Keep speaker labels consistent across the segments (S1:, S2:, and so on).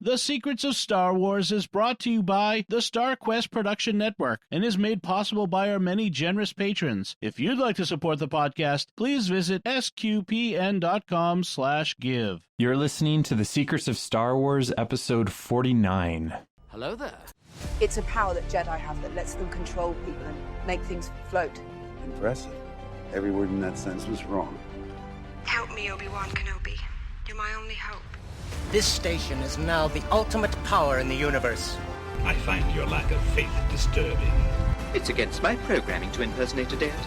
S1: The Secrets of Star Wars is brought to you by the Star Quest Production Network and is made possible by our many generous patrons. If you'd like to support the podcast, please visit sqpn.com/give.
S2: You're listening to The Secrets of Star Wars, episode 49.
S3: Hello there.
S4: It's a power that Jedi have that lets them control people and make things float.
S5: Impressive. Every word in that sentence was wrong.
S6: Help me, Obi-Wan Kenobi. You're my only hope.
S3: This station is now the ultimate power in the universe.
S7: I find your lack of faith disturbing.
S8: It's against my programming to impersonate a deity.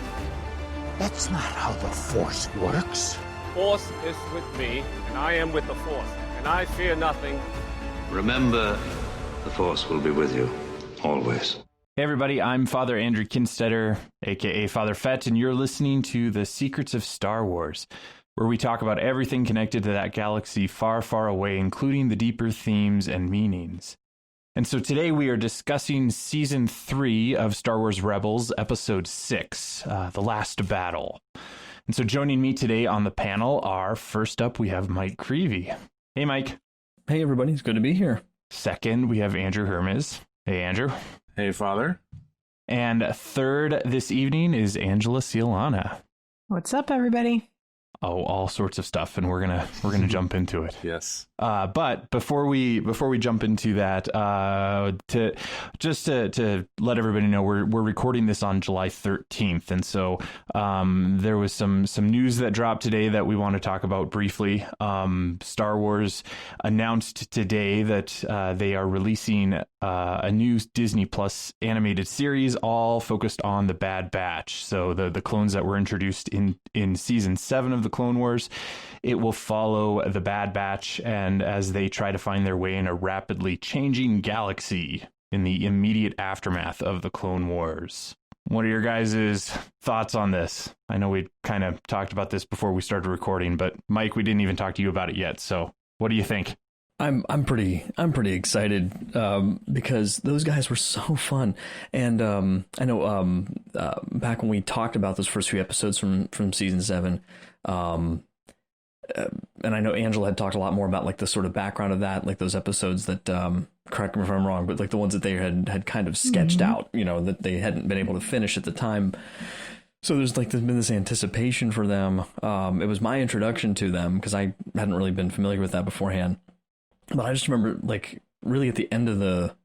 S9: That's not how the Force works.
S10: Force is with me, and I am with the Force, and I fear nothing.
S7: Remember, the Force will be with you, always.
S2: Hey everybody, I'm Father Andrew Kinstetter, aka Father Fett, and you're listening to The Secrets of Star Wars, where we talk about everything connected to that galaxy far, far away, including the deeper themes and meanings. And so today we are discussing Season 3 of Star Wars Rebels, Episode 6, The Last Battle. And so joining me today on the panel are, first up, we have Mike Creevy. Hey, Mike.
S11: Hey, everybody. It's good to be here.
S2: Second, we have Andrew Hermes. Hey, Andrew.
S12: Hey, Father.
S2: And third this evening is Angela Cialana.
S13: What's up, everybody?
S2: Oh, all sorts of stuff, and we're gonna jump into it.
S12: Yes.
S2: But before we jump into that, to let everybody know, we're recording this on July 13th, and so there was some news that dropped today that we want to talk about briefly. Star Wars announced today that they are releasing a new Disney Plus animated series, all focused on the Bad Batch. So the clones that were introduced in season 7 of the Clone Wars. It will follow the Bad Batch and as they try to find their way in a rapidly changing galaxy in the immediate aftermath of the Clone Wars. What are your guys' thoughts on this? I know we kind of talked about this before we started recording, but Mike, we didn't even talk to you about it yet. So what do you think?
S11: I'm pretty excited because those guys were so fun, and I know back when we talked about those first few episodes from season 7, and I know Angela had talked a lot more about like the sort of background of that, like those episodes that correct me if I'm wrong, but like the ones that they had kind of sketched out, you know, that they hadn't been able to finish at the time. So there's been this anticipation for them. It was my introduction to them because I hadn't really been familiar with that beforehand. But I just remember, like, really at the end of the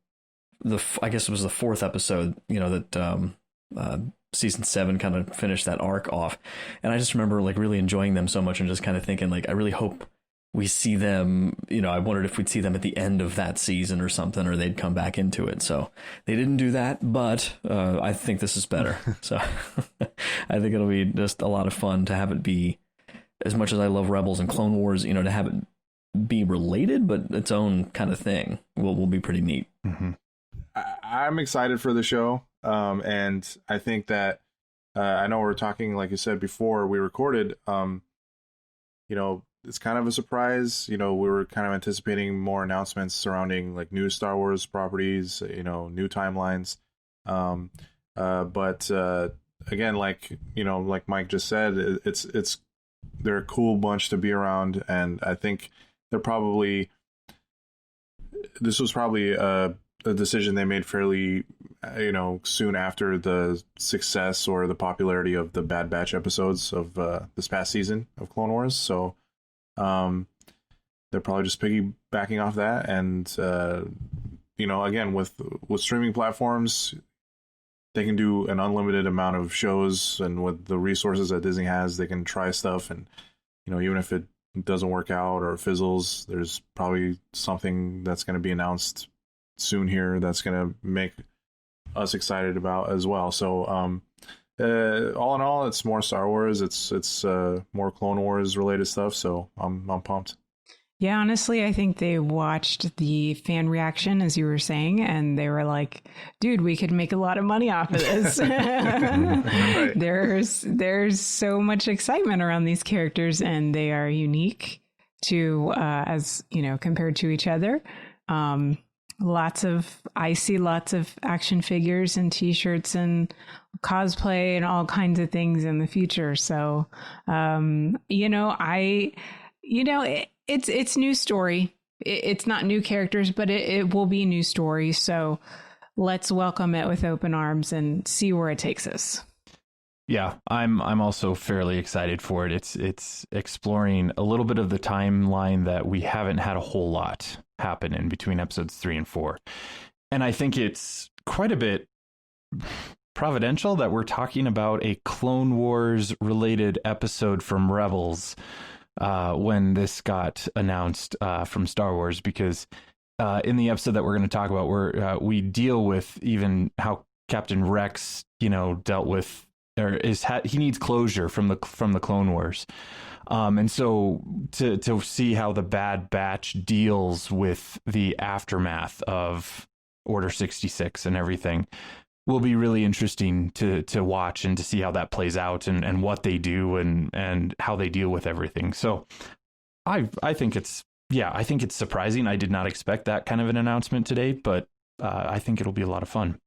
S11: I guess it was the 4th episode, you know, that season 7 kind of finished that arc off. And I just remember, like, really enjoying them so much and just kind of thinking, like, I really hope we see them, you know, I wondered if we'd see them at the end of that season or something, or they'd come back into it. So they didn't do that, but I think this is better. So I think it'll be just a lot of fun to have it be, as much as I love Rebels and Clone Wars, you know, to have it be related, but its own kind of thing will be pretty neat.
S12: Mm-hmm. I'm excited for the show. And I think that, I know we're talking, like you said before we recorded, you know, it's kind of a surprise. You know, we were kind of anticipating more announcements surrounding like new Star Wars properties, you know, new timelines. But again, like, you know, like Mike just said, they're a cool bunch to be around. And I think this was probably a decision they made fairly, you know, soon after the success or the popularity of the Bad Batch episodes of this past season of Clone Wars. So they're probably just piggybacking off that. And, you know, again, with streaming platforms, they can do an unlimited amount of shows, and with the resources that Disney has, they can try stuff. And, you know, even if it doesn't work out or fizzles, there's probably something that's going to be announced soon here that's going to make us excited about as well. So all in all, it's more Star Wars, it's more Clone Wars related stuff, so I'm pumped.
S13: Yeah, honestly, I think they watched the fan reaction, as you were saying, and they were like, dude, we could make a lot of money off of this. Right. There's so much excitement around these characters, and they are unique to, as you know, compared to each other. I see lots of action figures and t-shirts and cosplay and all kinds of things in the future. So, It's news story. it's not new characters, but it will be new stories. So let's welcome it with open arms and see where it takes us.
S2: Yeah, I'm also fairly excited for it. It's exploring a little bit of the timeline that we haven't had a whole lot happen in between episodes 3 and 4. And I think it's quite a bit providential that we're talking about a Clone Wars related episode from Rebels when this got announced from Star Wars, because in the episode that we're going to talk about, we deal with even how Captain Rex, dealt with, or he needs closure from the Clone Wars. And so to see how the Bad Batch deals with the aftermath of Order 66 and everything will be really interesting to watch and to see how that plays out and what they do and how they deal with everything. So I think it's surprising. I did not expect that kind of an announcement today, but I think it'll be a lot of fun.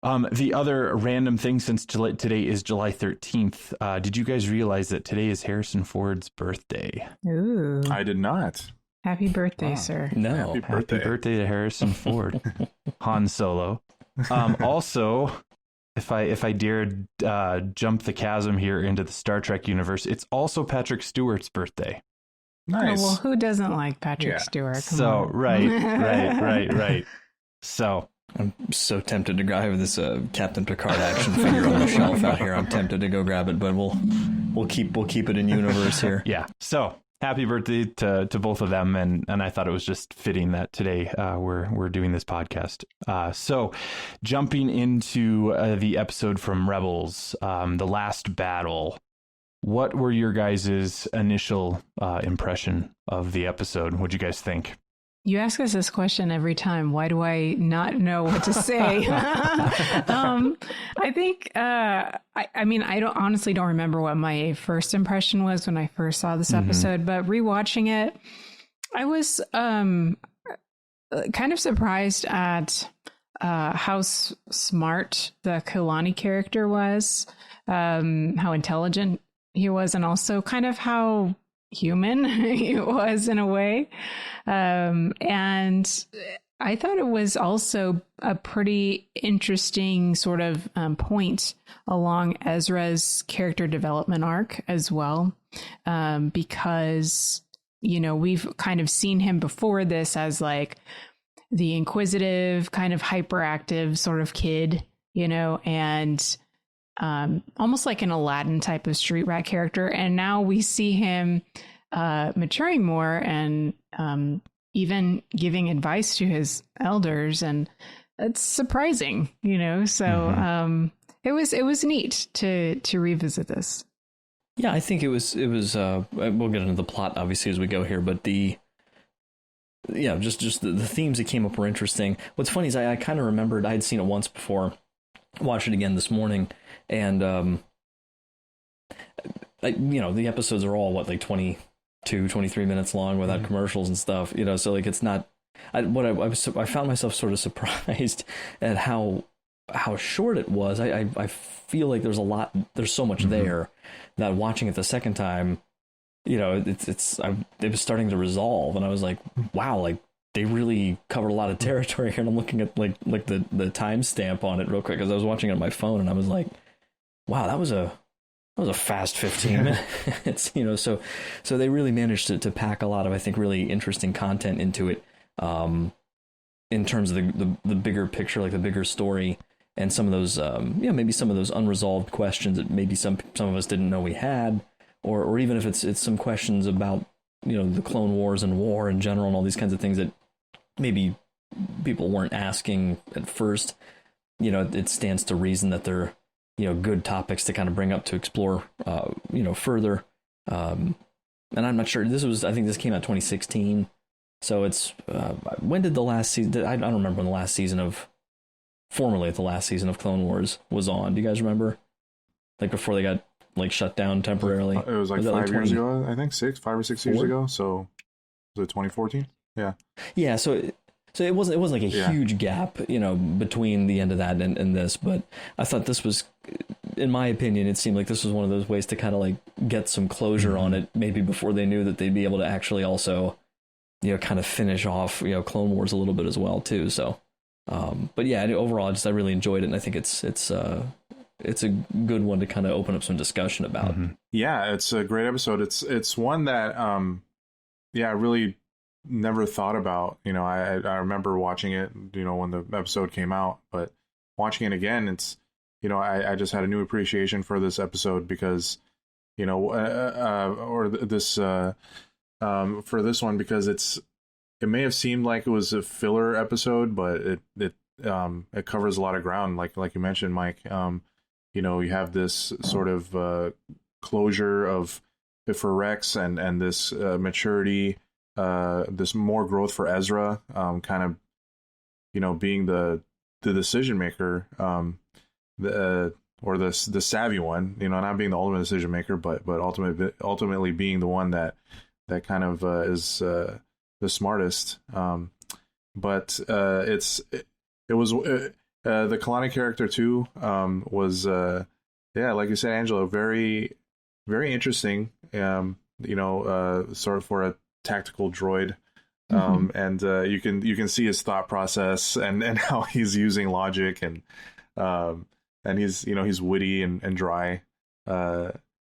S2: The other random thing, since today is July 13th, did you guys realize that today is Harrison Ford's birthday?
S13: Ooh.
S12: I did not.
S13: Happy birthday, sir.
S11: No.
S2: Happy birthday to Harrison Ford. Han Solo. Also, if I dared jump the chasm here into the Star Trek universe, it's also Patrick Stewart's birthday.
S12: Nice.
S13: Oh, well, who doesn't like Patrick Stewart? Come
S2: so,
S13: on.
S2: right. So...
S11: I'm so tempted to grab this Captain Picard action figure on the shelf out here. I'm tempted to go grab it, but we'll keep it in universe here.
S2: Yeah. So happy birthday to both of them, and I thought it was just fitting that today we're doing this podcast. So jumping into the episode from Rebels, The Last Battle. What were your guys' initial impression of the episode? What'd you guys think?
S13: You ask us this question every time. Why do I not know what to say? I think, I honestly don't remember what my first impression was when I first saw this episode, but rewatching it, I was kind of surprised at how smart the Kalani character was, how intelligent he was, and also kind of how human it was in a way. And I thought it was also a pretty interesting sort of point along Ezra's character development arc as well. Because, we've kind of seen him before this as like the inquisitive, kind of hyperactive sort of kid, and almost like an Aladdin type of street rat character. And now we see him maturing more and even giving advice to his elders. And it's surprising, so it was neat to revisit this.
S11: Yeah, I think it was we'll get into the plot obviously as we go here, but just the themes that came up were interesting. What's funny is I kind of remembered I had seen it once before, watched it again this morning, and the episodes are all like 22, 23 minutes long without commercials and stuff, so like it's not. I found myself sort of surprised at how short it was. I feel like there's so much there that watching it the second time, it was starting to resolve, and I was like, wow, like they really covered a lot of territory here. And I'm looking at like the timestamp on it real quick because I was watching it on my phone, and I was like, wow, that was a fast 15 minutes, so they really managed to pack a lot of, I think, really interesting content into it, in terms of the bigger picture, like the bigger story, and some of those, maybe some of those unresolved questions that maybe some of us didn't know we had, or even if it's some questions about, the Clone Wars and war in general and all these kinds of things that maybe people weren't asking at first, it stands to reason that they're, good topics to kind of bring up to explore, further. And I'm not sure, I think this came out 2016. So it's, when did the last season, I don't remember when the last season of Clone Wars was on. Do you guys remember? Like before they got like shut down temporarily?
S12: It was like 5 years ago, I think 5 or 6 years ago. So was it 2014? Yeah. Yeah.
S11: So it wasn't like a huge gap, between the end of that and this, but I thought this was, in my opinion, it seemed like this was one of those ways to kind of like get some closure on it, maybe before they knew that they'd be able to actually also, kind of finish off, Clone Wars a little bit as well too. So, but yeah, overall, I really enjoyed it, and I think it's a good one to kind of open up some discussion about.
S2: Mm-hmm.
S12: Yeah, it's a great episode. It's one that I really never thought about. I remember watching it, when the episode came out, but watching it again, it's I just had a new appreciation for this episode because for this one, because it may have seemed like it was a filler episode, but it covers a lot of ground, like you mentioned, Mike. You have this sort of closure for Rex and this maturity, this more growth for Ezra, kind of being the decision maker, or the savvy one, not being the ultimate decision maker, but ultimately being the one that kind of is the smartest. But it was the Kalani character too, was like you said, Angela, very, very interesting. Sort of for a tactical droid. And you can see his thought process and how he's using logic and he's witty and dry,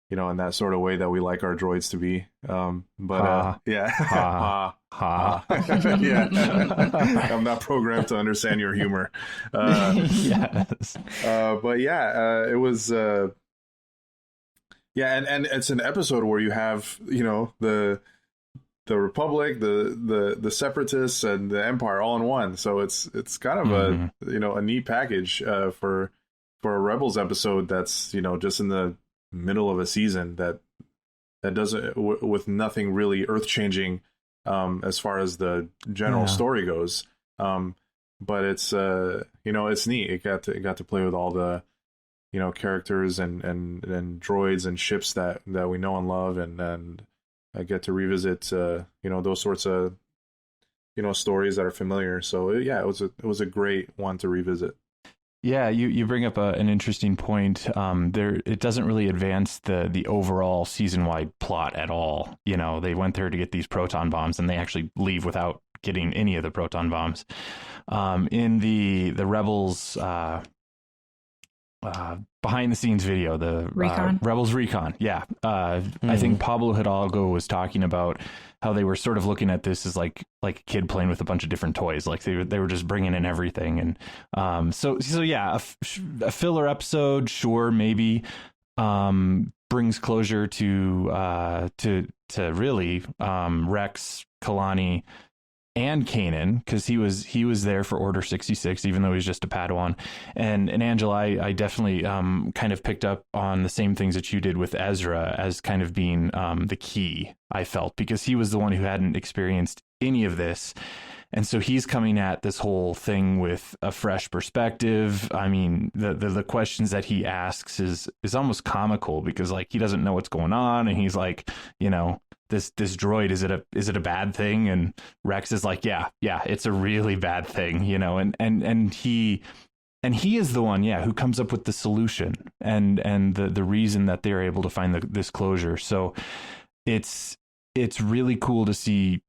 S12: in that sort of way that we like our droids to be. Yeah. I'm not programmed to understand your humor.
S2: Yes.
S12: But yeah, it was. And it's an episode where you have the Republic, the Separatists, and the Empire all in one. So it's kind of a neat package for a Rebels episode that's just in the middle of a season that doesn't with nothing really earth changing as far as the general story goes. But it's it's neat. It got to play with all the characters and droids and ships that we know and love, and I get to revisit those sorts of stories that are familiar. So yeah, it was a great one to revisit.
S2: Yeah, you bring up an interesting point. It doesn't really advance the overall season-wide plot at all. They went there to get these proton bombs, and they actually leave without getting any of the proton bombs. In the Rebels behind the scenes video, the Rebels Recon. Yeah. I think Pablo Hidalgo was talking about how they were sort of looking at this as like a kid playing with a bunch of different toys. Like they were just bringing in everything. And so yeah, a filler episode, sure, maybe brings closure to really Rex, Kalani, and Kanan, because he was there for Order 66, even though he's just a Padawan. And Angela, I definitely kind of picked up on the same things that you did with Ezra as kind of being the key, I felt, because he was the one who hadn't experienced any of this. And so he's coming at this whole thing with a fresh perspective. I mean, the questions that he asks is almost comical, because like he doesn't know what's going on, and he's like, this droid, is it a bad thing? And Rex is like, yeah, it's a really bad thing, and he is the one, who comes up with the solution and the reason that they're able to find this closure. So it's really cool to see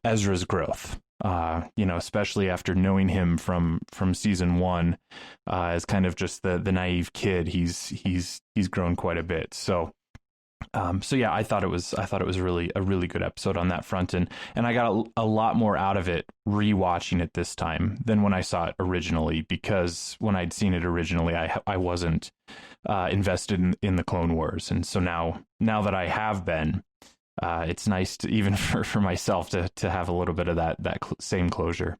S2: Ezra's growth, especially after knowing him from season 1, as kind of just the naive kid. He's grown quite a bit. So yeah, I thought it was really a really good episode on that front, and I got a lot more out of it rewatching it this time than when I saw it originally, because when I'd seen it originally, I wasn't invested in the Clone Wars, and so now that I have been, it's nice to, even for myself, to have a little bit of that same closure.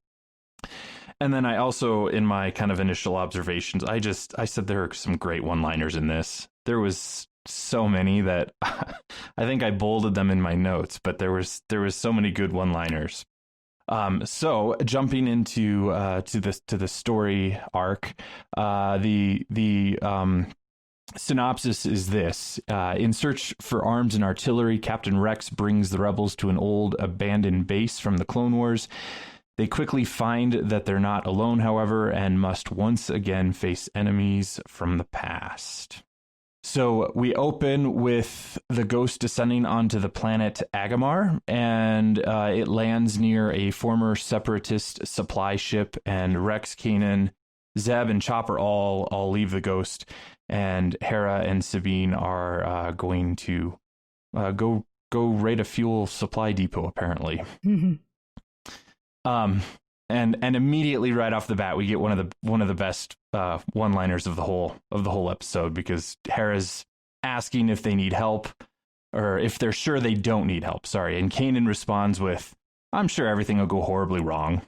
S2: And then I also, in my kind of initial observations, I said there are some great one-liners in this. There was so many that I think I bolded them in my notes, but there was so many good one-liners. So jumping into to the story arc, the synopsis is this: in search for arms and artillery, Captain Rex brings the rebels to an old abandoned base from the Clone Wars. They quickly find that they're not alone, however, and must once again face enemies from the past. So we open with the ghost descending onto the planet Agamar, and it lands near a former separatist supply ship, and Rex, Kanan, Zeb, and Chopper all leave the ghost, and Hera and Sabine are going to go raid a fuel supply depot, apparently. And immediately right off the bat, we get one of the best one-liners of the whole episode, because Hera's asking if they need help, or if they're sure they don't need help. Sorry, and Kanan responds with, "I'm sure everything will go horribly wrong."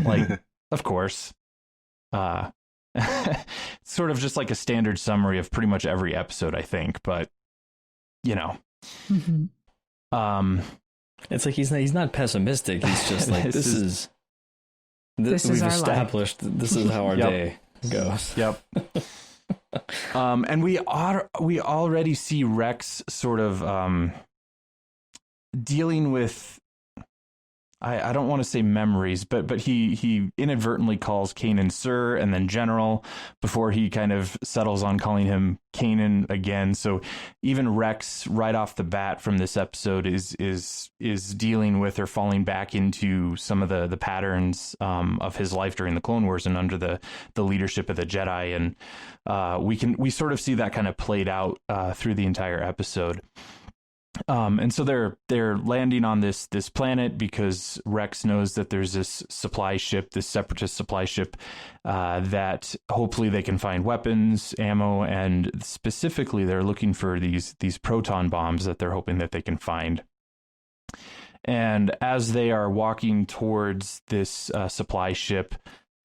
S2: Like, of course. Sort of just like a standard summary of pretty much every episode, I think. But
S11: it's like he's not pessimistic. He's just like this is we've established life. This is how our day goes.
S2: Yep. And we already see Rex sort of dealing with, I don't want to say memories, but he inadvertently calls Kanan Sir and then General before he kind of settles on calling him Kanan again. So even Rex right off the bat from this episode is dealing with or falling back into some of the patterns of his life during the Clone Wars and under the leadership of the Jedi. And we sort of see that kind of played out through the entire episode. And so they're landing on this planet because Rex knows that there's this supply ship, this separatist supply ship, that hopefully they can find weapons, ammo, and specifically they're looking for these proton bombs that they're hoping that they can find. And as they are walking towards this supply ship,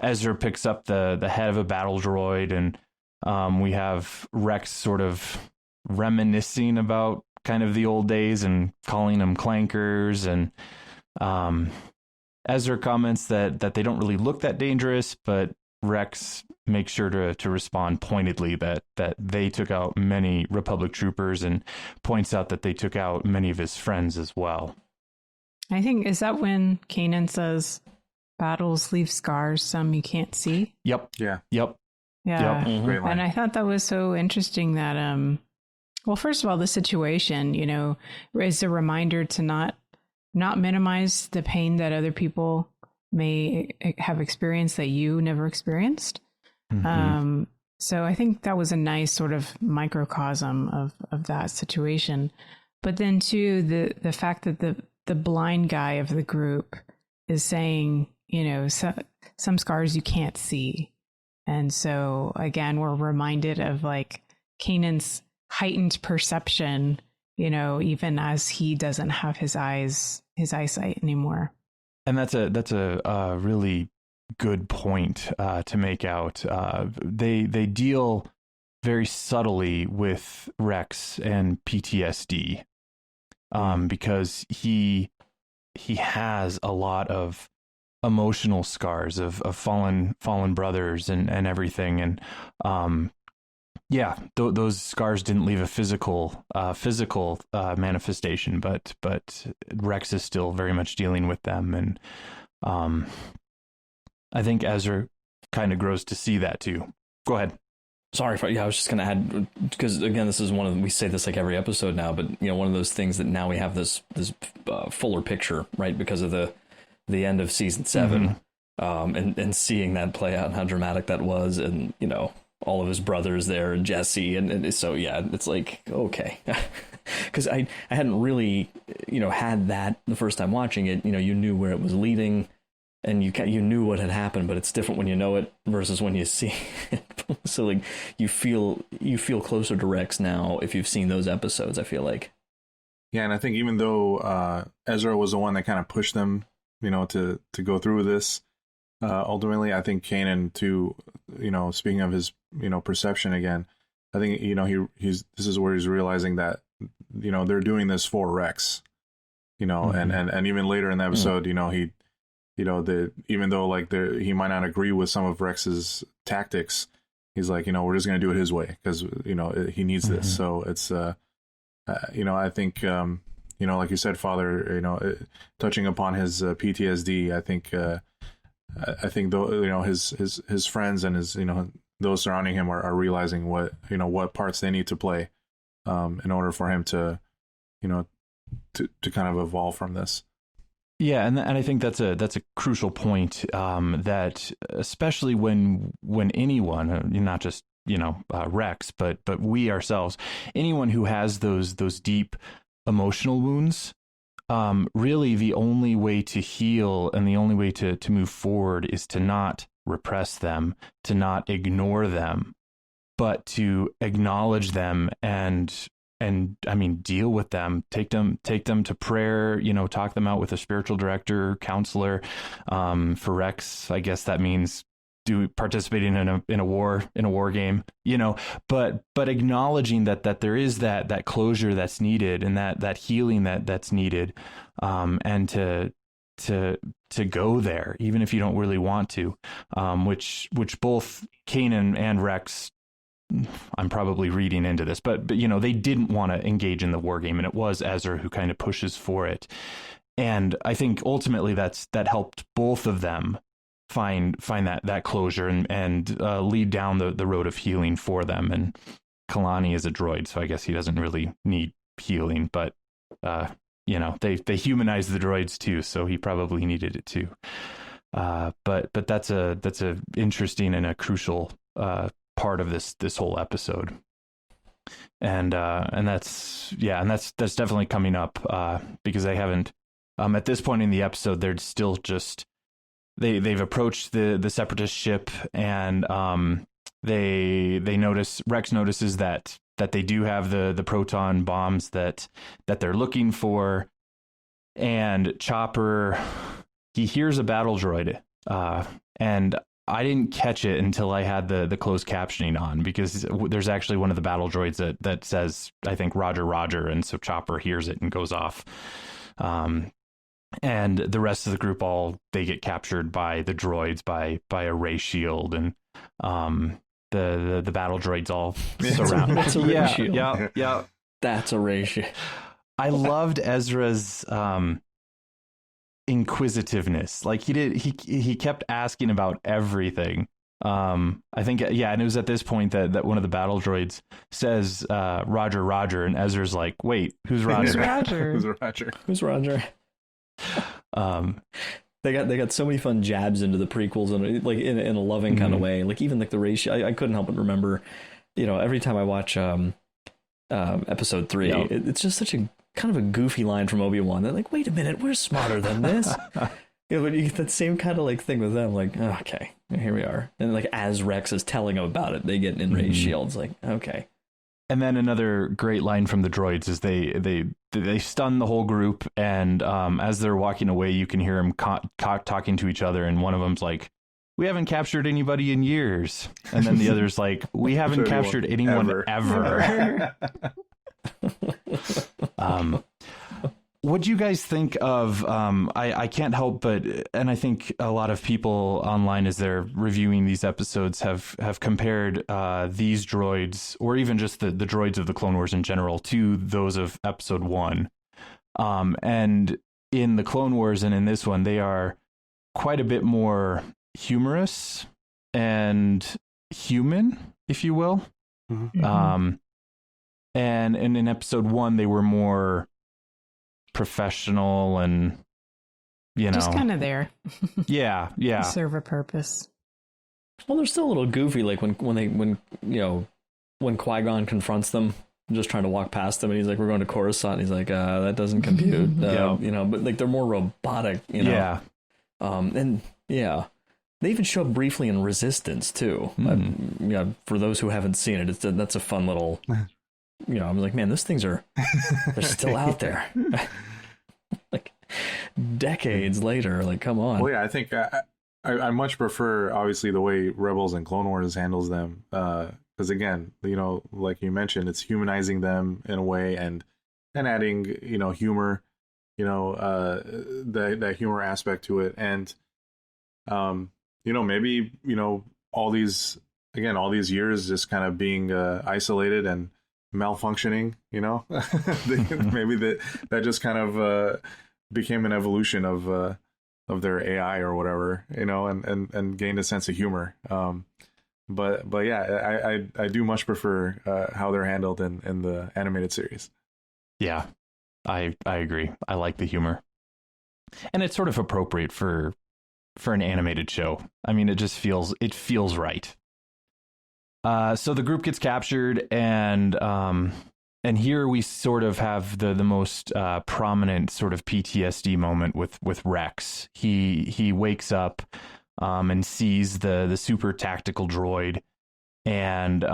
S2: Ezra picks up the head of a battle droid, and we have Rex sort of reminiscing about kind of the old days and calling them clankers, and Ezra comments that they don't really look that dangerous, but Rex makes sure to respond pointedly that they took out many Republic troopers, and points out that they took out many of his friends as well.
S13: I think, is that when Kanan says battles leave scars, some you can't see?
S2: Yep.
S12: Yeah.
S2: Yep.
S13: Yeah.
S2: Yep.
S12: Great line.
S13: And I thought that was so interesting that well, first of all, the situation, is a reminder to not minimize the pain that other people may have experienced that you never experienced.
S2: Mm-hmm.
S13: So I think that was a nice sort of microcosm of that situation. But then too, the fact that the blind guy of the group is saying, some scars you can't see. And so again, we're reminded of like Kanan's heightened perception, even as he doesn't have his eyesight anymore.
S2: And that's a really good point to make out. They deal very subtly with Rex and PTSD, because he has a lot of emotional scars of fallen brothers and everything, and those scars didn't leave a physical manifestation, but Rex is still very much dealing with them, and I think Ezra kind of grows to see that too. Go ahead.
S11: Sorry, I was just going to add, because again, this is we say this like every episode now, but one of those things that now we have this fuller picture, right? Because of the end of season 7, and seeing that play out and how dramatic that was, and all of his brothers there and Jesse, and so it's like, okay, because I hadn't really had that the first time watching it. You knew where it was leading, and you knew what had happened, but it's different when you know it versus when you see it. So like you feel closer to Rex now if you've seen those episodes, I feel like.
S12: Yeah, and I think even though Ezra was the one that kind of pushed them, to go through this, ultimately, I think Kanan too, speaking of his, perception again, I think, this is where he's realizing that, they're doing this for Rex, and even later in the episode, he, even though like he might not agree with some of Rex's tactics, he's like, we're just going to do it his way because, he needs this. So it's, I think, like you said, Father, touching upon his PTSD, I think though, his friends and his, those surrounding him are realizing what parts they need to play in order for him to to kind of evolve from this.
S2: Yeah, and I think that's a crucial point, that especially when anyone, not just Rex, but we ourselves, anyone who has those deep emotional wounds, really the only way to heal and the only way to move forward is to not repress them, to not ignore them, but to acknowledge them and I mean, deal with them, take them to prayer, talk them out with a spiritual director, counselor. For Rex, I guess that means participating in a war game, but acknowledging that there is that closure that's needed and that healing that's needed, and to go there, even if you don't really want to, which both Kanan and Rex, I'm probably reading into this, but they didn't want to engage in the war game, and it was Ezra who kind of pushes for it. And I think ultimately that helped both of them find that closure and lead down the road of healing for them. And Kalani is a droid, so I guess he doesn't really need healing, but they humanize the droids too, so he probably needed it too. But that's a interesting and a crucial part of this whole episode, and that's definitely coming up, because they haven't, at this point in the episode, they're still just they've approached the separatist ship, and Rex notices that they do have the proton bombs that they're looking for, and Chopper, he hears a battle droid, and I didn't catch it until I had the closed captioning on, because there's actually one of the battle droids that says, I think, Roger, Roger. And so Chopper hears it and goes off. And the rest of the group, they get captured by the droids, by a ray shield, and the battle droids all surround.
S11: That's a ray shield.
S2: Yeah.
S11: That's a ray shield.
S2: I loved Ezra's inquisitiveness. Like he kept asking about everything. I think, and it was at this point that one of the battle droids says, Roger, Roger, and Ezra's like, wait, who's Roger?
S13: Who's Roger?
S12: Who's Roger?
S11: Who's Roger? They got so many fun jabs into the prequels, and like in a loving kind of way. Like even like the ratio, I couldn't help but remember, every time I watch episode 3, it's just such a kind of a goofy line from Obi-Wan. They're like, wait a minute, we're smarter than this. But you get that same kind of like thing with them, like, oh, okay, here we are. And like as Rex is telling them about it, they get in ray shields, like, okay.
S2: And then another great line from the droids is they stun the whole group, and as they're walking away, you can hear them talking to each other, and one of them's like, we haven't captured anybody in years. And then the other's like, we haven't captured anyone ever. What do you guys think of, I can't help but, and I think a lot of people online as they're reviewing these episodes have compared these droids, or even just the droids of the Clone Wars in general, to those of episode 1. And in the Clone Wars and in this one, they are quite a bit more humorous and human, if you will. Mm-hmm. And in episode 1, they were more professional and,
S13: just kind of there.
S2: Yeah.
S13: Serve a purpose.
S11: Well, they're still a little goofy, like when Qui-Gon confronts them, just trying to walk past them, and he's like, we're going to Coruscant, and he's like, that doesn't compute. But like they're more robotic,
S2: Yeah.
S11: And yeah. They even show up briefly in Resistance too. For those who haven't seen it, that's a fun little. I'm like, man, those things they're still out there. Like decades later, like, come on.
S12: Well, yeah, I think I much prefer, obviously, the way Rebels and Clone Wars handles them, because again, like you mentioned, it's humanizing them in a way, and adding humor, that humor aspect to it, and maybe all these years just kind of being isolated and malfunctioning, maybe that just kind of became an evolution of their AI or whatever, and gained a sense of humor. But yeah, I do much prefer how they're handled in the animated series.
S2: Yeah, I agree. I like the humor, and it's sort of appropriate for an animated show. I mean, it feels right. So the group gets captured, and here we sort of have the most prominent sort of PTSD moment with Rex. He wakes up and sees the super tactical droid, and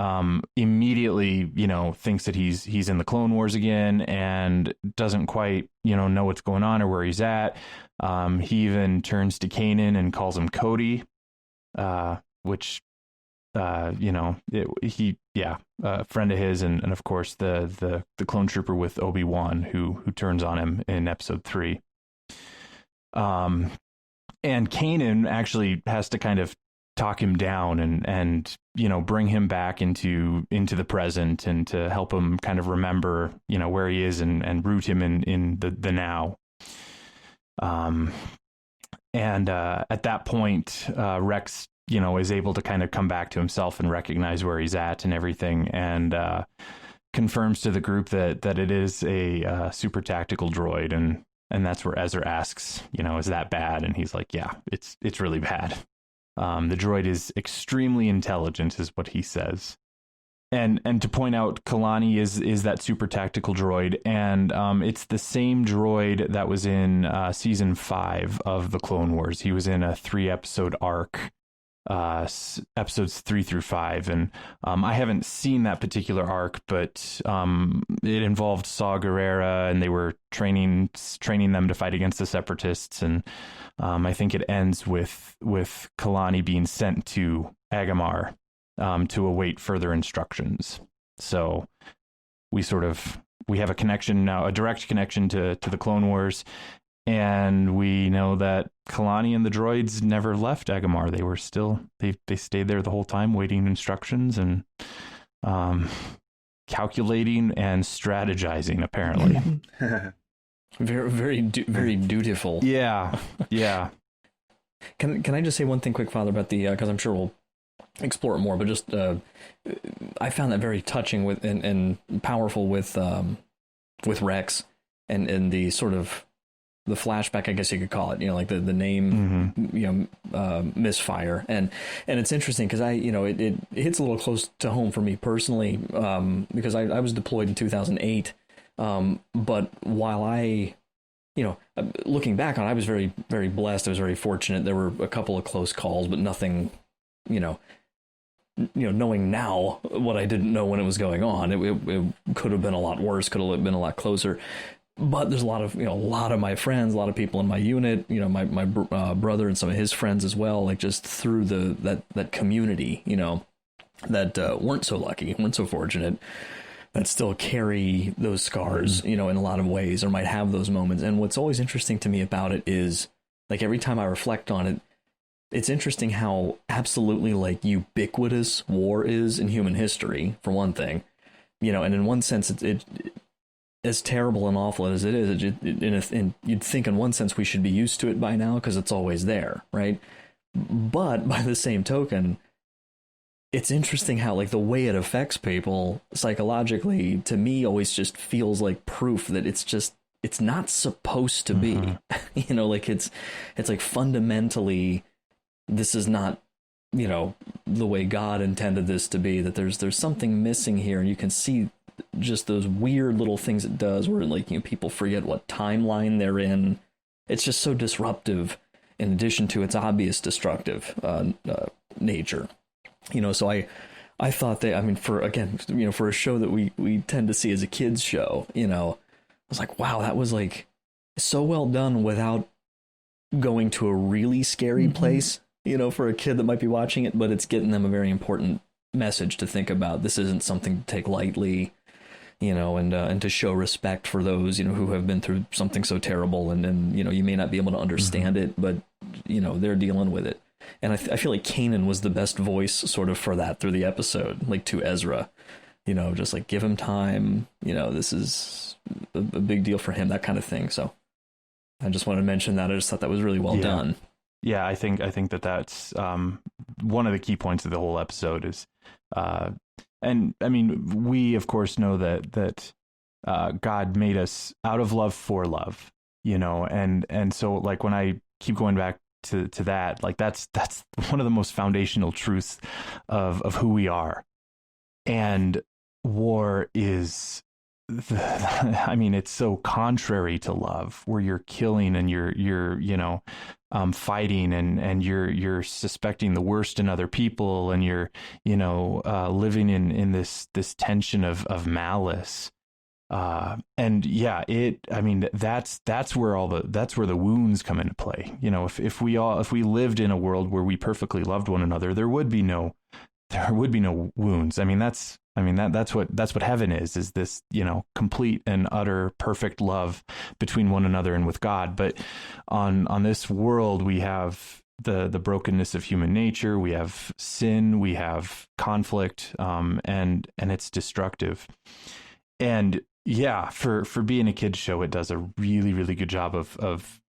S2: immediately, thinks that he's in the Clone Wars again, and doesn't quite, know what's going on or where he's at. He even turns to Kanan and calls him Cody, which, a friend of his, and of course the clone trooper with Obi-Wan who turns on him in episode 3. And Kanan actually has to kind of talk him down and bring him back into the present, and to help him kind of remember, where he is, and root him in the now. At that point, Rex, is able to kind of come back to himself and recognize where he's at and everything, and confirms to the group that it is a super tactical droid, and that's where Ezra asks, is that bad? And he's like, yeah, it's really bad. The droid is extremely intelligent, is what he says. And to point out, Kalani is that super tactical droid, and it's the same droid that was in season 5 of the Clone Wars. He was in a 3-episode arc, episodes 3 through 5, and I haven't seen that particular arc, but it involved Saw Gerrera, and they were training them to fight against the Separatists, and I think it ends with Kalani being sent to Agamar to await further instructions. So we have a connection now, a direct connection to the Clone Wars. And we know that Kalani and the droids never left Agamar. They were still, they stayed there the whole time, waiting instructions and calculating and strategizing, apparently.
S11: Very, very dutiful.
S2: Yeah.
S11: Can I just say one thing quick, Father, about the, because I'm sure we'll explore it more, but just, I found that very touching with and powerful with Rex and the sort of, the flashback, I guess you could call it, like the name, misfire. And it's interesting because it hits a little close to home for me personally, because I was deployed in 2008. But while I, looking back on it, I was very, very blessed. I was very fortunate. There were a couple of close calls, but nothing, knowing now what I didn't know when it was going on, it could have been a lot worse, could have been a lot closer. But there's a lot of my friends, a lot of people in my unit, my brother and some of his friends as well, like just through that community, that weren't so lucky, weren't so fortunate, that still carry those scars, in a lot of ways, or might have those moments. And what's always interesting to me about it is, like, every time I reflect on it, it's interesting how absolutely, like, ubiquitous war is in human history, for one thing, and in one sense, it as terrible and awful as it is, you'd think in one sense we should be used to it by now because it's always there, right? But by the same token, it's interesting how, like, the way it affects people psychologically, to me, always just feels like proof that it's not supposed to be. Like it's like fundamentally, this is not, the way God intended this to be, that there's something missing here, and you can see just those weird little things it does where, like, people forget what timeline they're in. It's just so disruptive in addition to its obvious destructive nature. So I thought that, for a show that we tend to see as a kid's show, I was like, wow, that was, like, so well done without going to a really scary place, for a kid that might be watching it, but it's getting them a very important message to think about. This isn't something to take lightly, and to show respect for those, who have been through something so terrible, and you may not be able to understand it, but, they're dealing with it. And I feel like Kanan was the best voice sort of for that through the episode, like, to Ezra, just like, give him time, this is a big deal for him, that kind of thing. So I just wanted to mention that. I just thought that was really well done.
S2: Yeah, I think that's one of the key points of the whole episode is, and I mean, we of course know that God made us out of love for love, you know, and so like when I keep going back to that, like that's one of the most foundational truths of who we are. And war is I mean, it's so contrary to love, where you're killing and you're you know, fighting and you're suspecting the worst in other people, and you're, you know, living in this tension of malice. And yeah, I mean, that's where that's where the wounds come into play. You know, if we lived in a world where we perfectly loved one another, there would be no wounds. I mean, that's what heaven is this, you know, complete and utter perfect love between one another and with God. But on this world, we have the brokenness of human nature, we have sin, we have conflict, and it's destructive. And yeah, for being a kid's show, it does a really, really good job of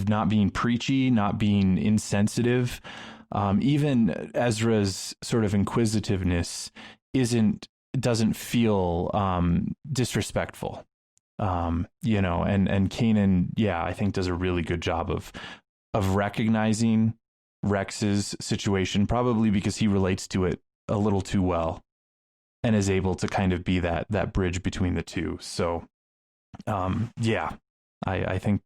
S2: not being preachy, not being insensitive. Even Ezra's sort of inquisitiveness doesn't feel disrespectful, you know, and Kanan, yeah, I think does a really good job of recognizing Rex's situation, probably because he relates to it a little too well and is able to kind of be that bridge between the two. So, yeah, I think.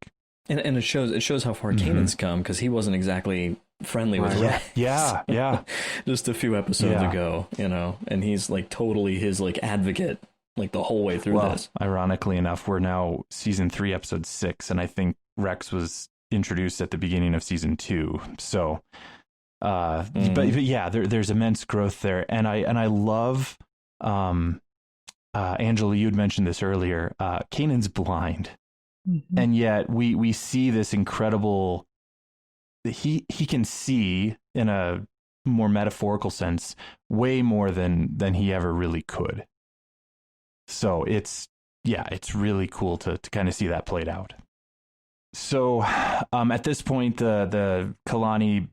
S11: And it shows how far Kanan's come, because he wasn't exactly friendly with Rex.
S2: Yeah.
S11: Just a few episodes ago, you know, and he's like totally his like advocate like the whole way through this.
S2: Ironically enough, we're now season 3, episode 6, and I think Rex was introduced at the beginning of season 2. So, but yeah, there's immense growth there, and I love. Angela, you had mentioned this earlier. Kanan's blind, and yet we see this incredible. He can see, in a more metaphorical sense, way more than he ever really could. So it's really cool to kind of see that played out. So at this point, the Kalani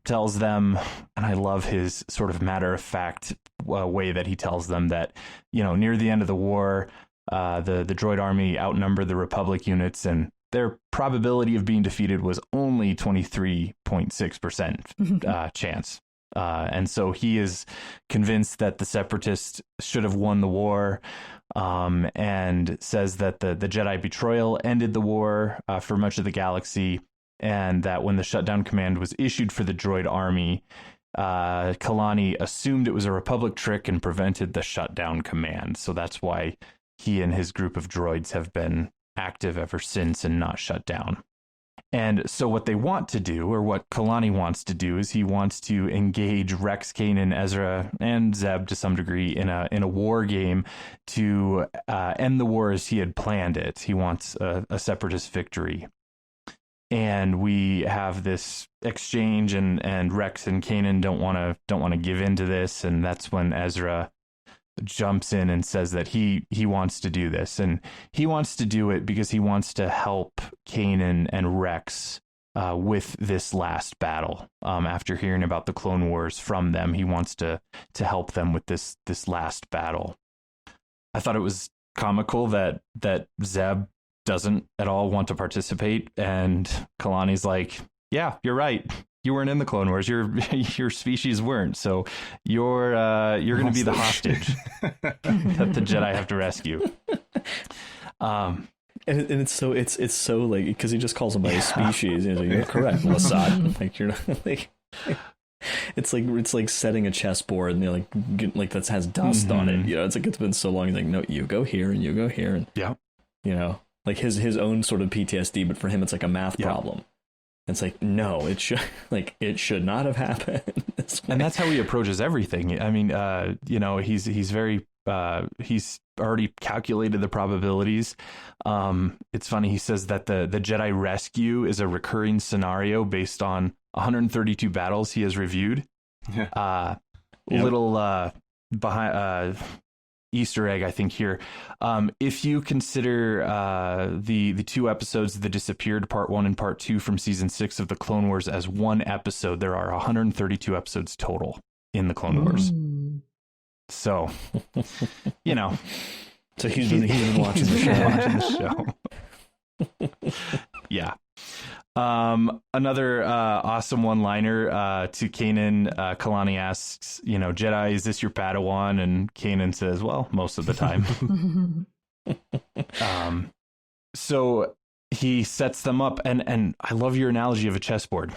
S2: tells them, and I love his sort of matter-of-fact way that he tells them that, you know, near the end of the war, the droid army outnumbered the Republic units, and their probability of being defeated was only 23.6% chance. And so he is convinced that the Separatists should have won the war, and says that the Jedi betrayal ended the war for much of the galaxy, and that when the shutdown command was issued for the droid army, Kalani assumed it was a Republic trick and prevented the shutdown command. So that's why he and his group of droids have been active ever since and not shut down. And so what they want to do, or what Kalani wants to do, is he wants to engage Rex, Kanan, Ezra, and Zeb to some degree in a war game to end the war as he had planned it. He wants a Separatist victory. And we have this exchange, and Rex and Kanan don't want to give in to this, and that's when Ezra jumps in and says that he wants to do this, and he wants to do it because he wants to help Kanan and Rex with this last battle. After hearing about the Clone Wars from them, he wants to help them with this last battle. I thought it was comical that Zeb doesn't at all want to participate, and Kalani's like, yeah, you're right, you weren't in the Clone Wars, your species weren't, so you're going to be the hostage that the Jedi have to rescue.
S11: And it's so like, because he just calls him by his species. He's like, you're correct, Lasat. Like, you're not like. It's like setting a chessboard, and you're like that has dust on it. You know, it's like, it's been so long. He's like, no, you go here and you go here, and you know, like his own sort of PTSD, but for him it's like a math problem. It's like, no, it should not have happened.
S2: And that's how he approaches everything. I mean, you know, he's very he's already calculated the probabilities. It's funny, he says that the Jedi rescue is a recurring scenario based on 132 battles he has reviewed. Little behind Easter egg, I think, here. If you consider the 2 episodes that disappeared, part 1 and part 2 from season 6 of the Clone Wars as one episode, there are 132 episodes total in the Clone Wars. So, you know.
S11: So he's been watching the show.
S2: Yeah. Another awesome one-liner to Kanan. Kalani asks, Jedi, is this your Padawan? And Kanan says, well, most of the time. So he sets them up, and I love your analogy of a chessboard.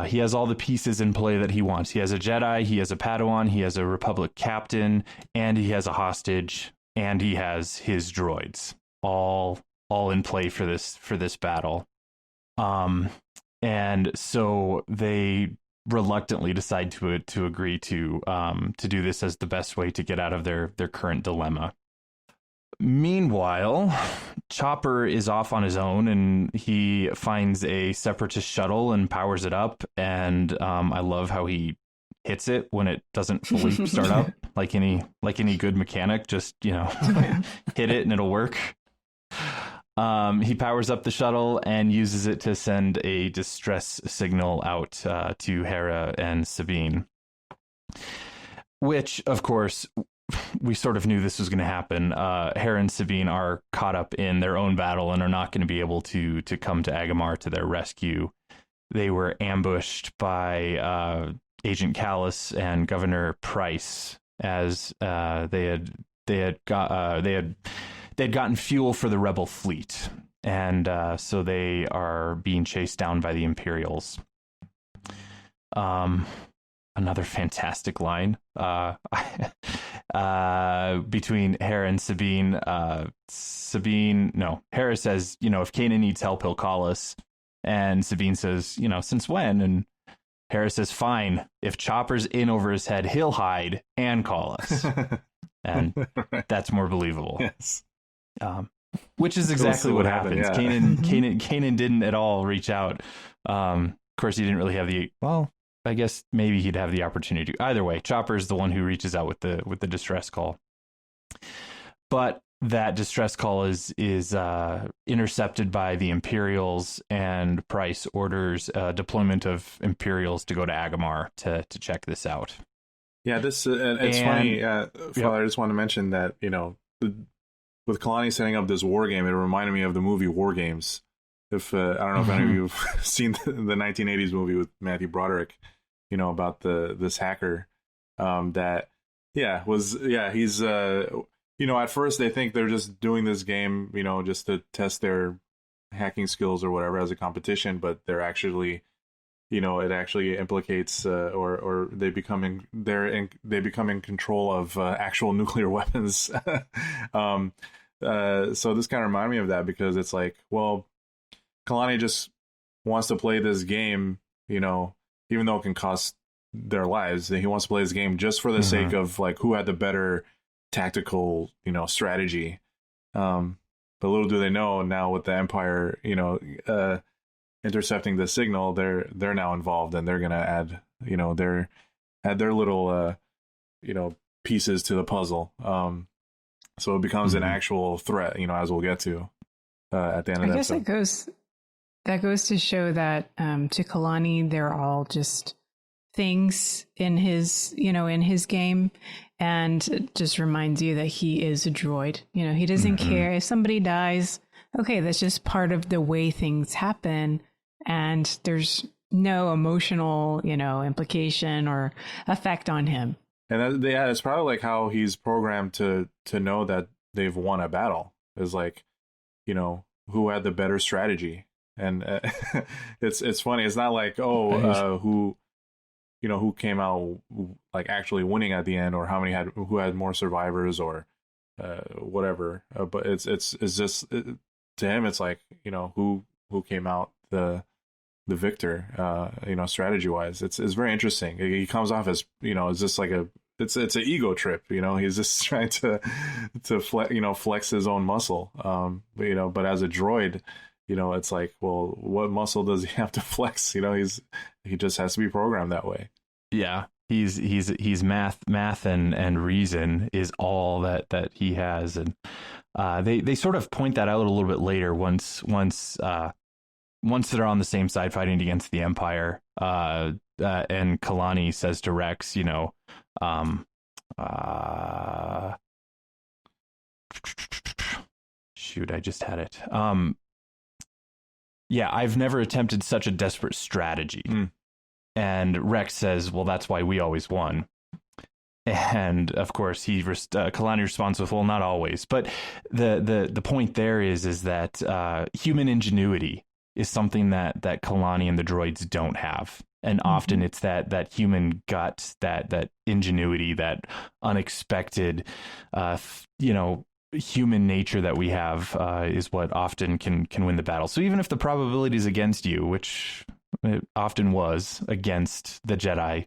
S2: He has all the pieces in play that he wants. He has a Jedi, he has a Padawan, he has a Republic captain, and he has a hostage, and he has his droids, all in play for this battle. And so they reluctantly decide to agree to do this as the best way to get out of their current dilemma. Meanwhile, Chopper is off on his own, and he finds a Separatist shuttle and powers it up. And I love how he hits it when it doesn't fully start up, like any good mechanic. Just hit it and it'll work. He powers up the shuttle and uses it to send a distress signal out to Hera and Sabine, which, of course, we sort of knew this was going to happen. Hera and Sabine are caught up in their own battle and are not going to be able to come to Agamar to their rescue. They were ambushed by Agent Callus and Governor Price as they'd gotten fuel for the rebel fleet, and so they are being chased down by the Imperials. Another fantastic line between Hera and Sabine. Hera says, if Kanan needs help, he'll call us. And Sabine says, since when? And Hera says, fine. If Chopper's in over his head, he'll hide and call us. And that's more believable.
S12: Yes.
S2: Which is exactly what happens.
S12: Yeah.
S2: Kanan didn't at all reach out. Of course, he didn't really have I guess maybe he'd have the opportunity to. Either way, Chopper is the one who reaches out with the distress call. But that distress call is intercepted by the Imperials, and Price orders deployment of Imperials to go to Agamar to check this out.
S12: Yeah, it's funny. Father, I just want to mention that, with Kalani setting up this war game, it reminded me of the movie War Games. If I don't know if any of you have seen the 1980s movie with Matthew Broderick, about this hacker he's at first they think they're just doing this game, just to test their hacking skills or whatever as a competition, but they're actually, it actually implicates or they become in control of actual nuclear weapons. So this kind of reminded me of that, because it's like, well, Kalani just wants to play this game, even though it can cost their lives. He wants to play this game just for the sake of, like, who had the better tactical, strategy. But little do they know, now with the Empire, intercepting the signal, they're now involved, and they're going to add their little, pieces to the puzzle. So it becomes an actual threat, as we'll get to at the end of that. I guess
S13: that goes to show that to Kalani, they're all just things in his game, and it just reminds you that he is a droid. He doesn't care if somebody dies. Okay, that's just part of the way things happen, and there's no emotional, implication or effect on him.
S12: And it's probably like how he's programmed to know that they've won a battle. Is like, who had the better strategy. And it's funny. It's not like, who came out like actually winning at the end, or who had more survivors, or whatever. But it's just to him, it's like, who came out the victor. Strategy wise, it's very interesting. He comes off as it's just like it's an ego trip. He's just trying to flex his own muscle. But as a droid, it's like, well, what muscle does he have to flex? He just has to be programmed that way.
S2: Yeah. he's math and reason is all that he has, and they sort of point that out a little bit later once they're on the same side fighting against the Empire, and Kalani says to Rex, shoot, I just had it. Yeah, I've never attempted such a desperate strategy. And Rex says, well, that's why we always won. And of course, Kalani responds with, well, not always. But the point there is that human ingenuity is something that Kalani and the droids don't have. And often it's that human gut, that ingenuity, that unexpected, human nature that we have is what often can win the battle. So even if the probability is against you, which it often was against the Jedi,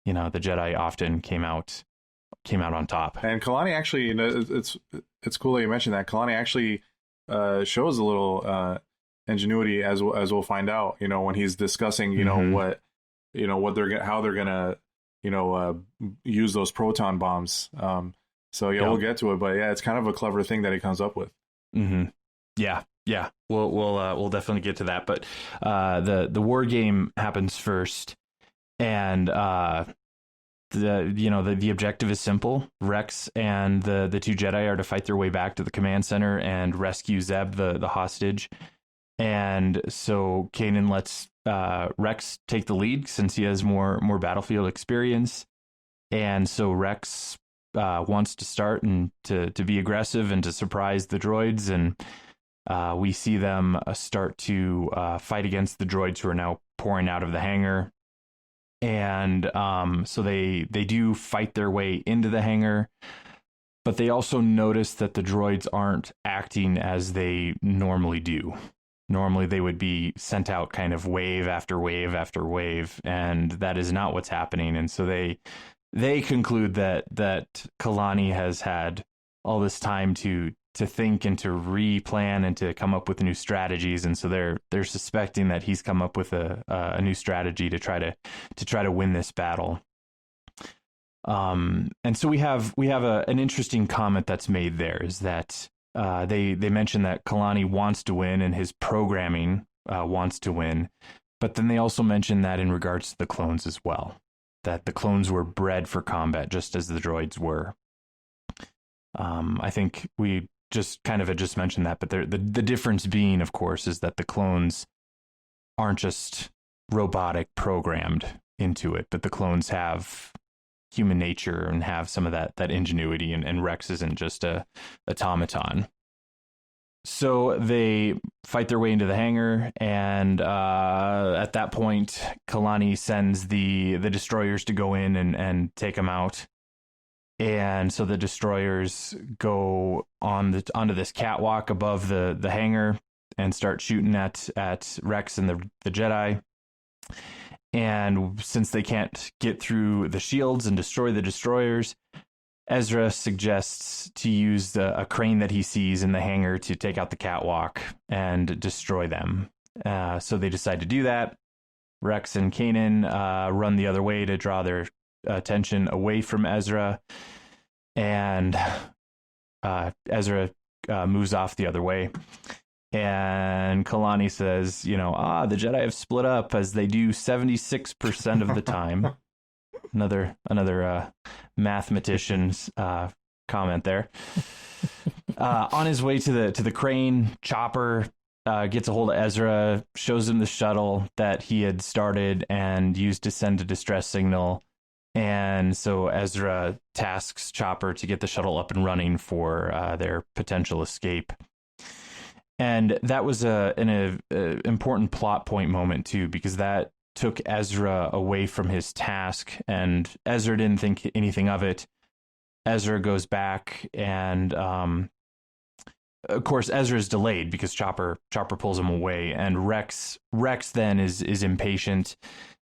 S2: the Jedi often came out on top.
S12: And Kalani actually, it's cool that you mentioned that. Kalani actually shows a little ingenuity, as we'll find out. When he's discussing, how they're gonna, use those proton bombs. We'll get to it, but yeah, it's kind of a clever thing that he comes up with.
S2: Mm-hmm. Yeah. We'll definitely get to that, but the war game happens first, and the objective is simple. Rex and the two Jedi are to fight their way back to the command center and rescue Zeb, the hostage. And so Kanan lets Rex take the lead since he has more battlefield experience, and so Rex wants to start and to be aggressive and to surprise the droids, and we see them start to fight against the droids who are now pouring out of the hangar. And so they do fight their way into the hangar, but they also notice that the droids aren't acting as they normally do. Normally they would be sent out kind of wave after wave after wave, and that is not what's happening. And so they conclude that Kalani has had all this time to think and to replan and to come up with new strategies, and so they're suspecting that he's come up with a new strategy to try to win this battle. And so we have an interesting comment that's made there, is that they mention that Kalani wants to win and his programming wants to win, but then they also mention that in regards to the clones as well, that the clones were bred for combat just as the droids were. I think we just mentioned that, but the difference being, of course, is that the clones aren't just robotic programmed into it, but the clones have human nature and have some of that ingenuity, and Rex isn't just a automaton. So they fight their way into the hangar, and at that point, Kalani sends the destroyers to go in and take them out. And so the destroyers go onto this catwalk above the hangar and start shooting at Rex and the Jedi. And since they can't get through the shields and destroy the destroyers, Ezra suggests to use a crane that he sees in the hangar to take out the catwalk and destroy them. So they decide to do that. Rex and Kanan run the other way to draw their attention away from Ezra, and Ezra moves off the other way. And Kalani says, the Jedi have split up, as they do 76% of the time. Another mathematician's comment there. On his way to the crane, Chopper gets a hold of Ezra, shows him the shuttle that he had started and used to send a distress signal. And so Ezra tasks Chopper to get the shuttle up and running for their potential escape. And that was an important plot point moment, too, because that took Ezra away from his task, and Ezra didn't think anything of it. Ezra goes back, and of course Ezra's delayed because Chopper pulls him away, and Rex then is impatient,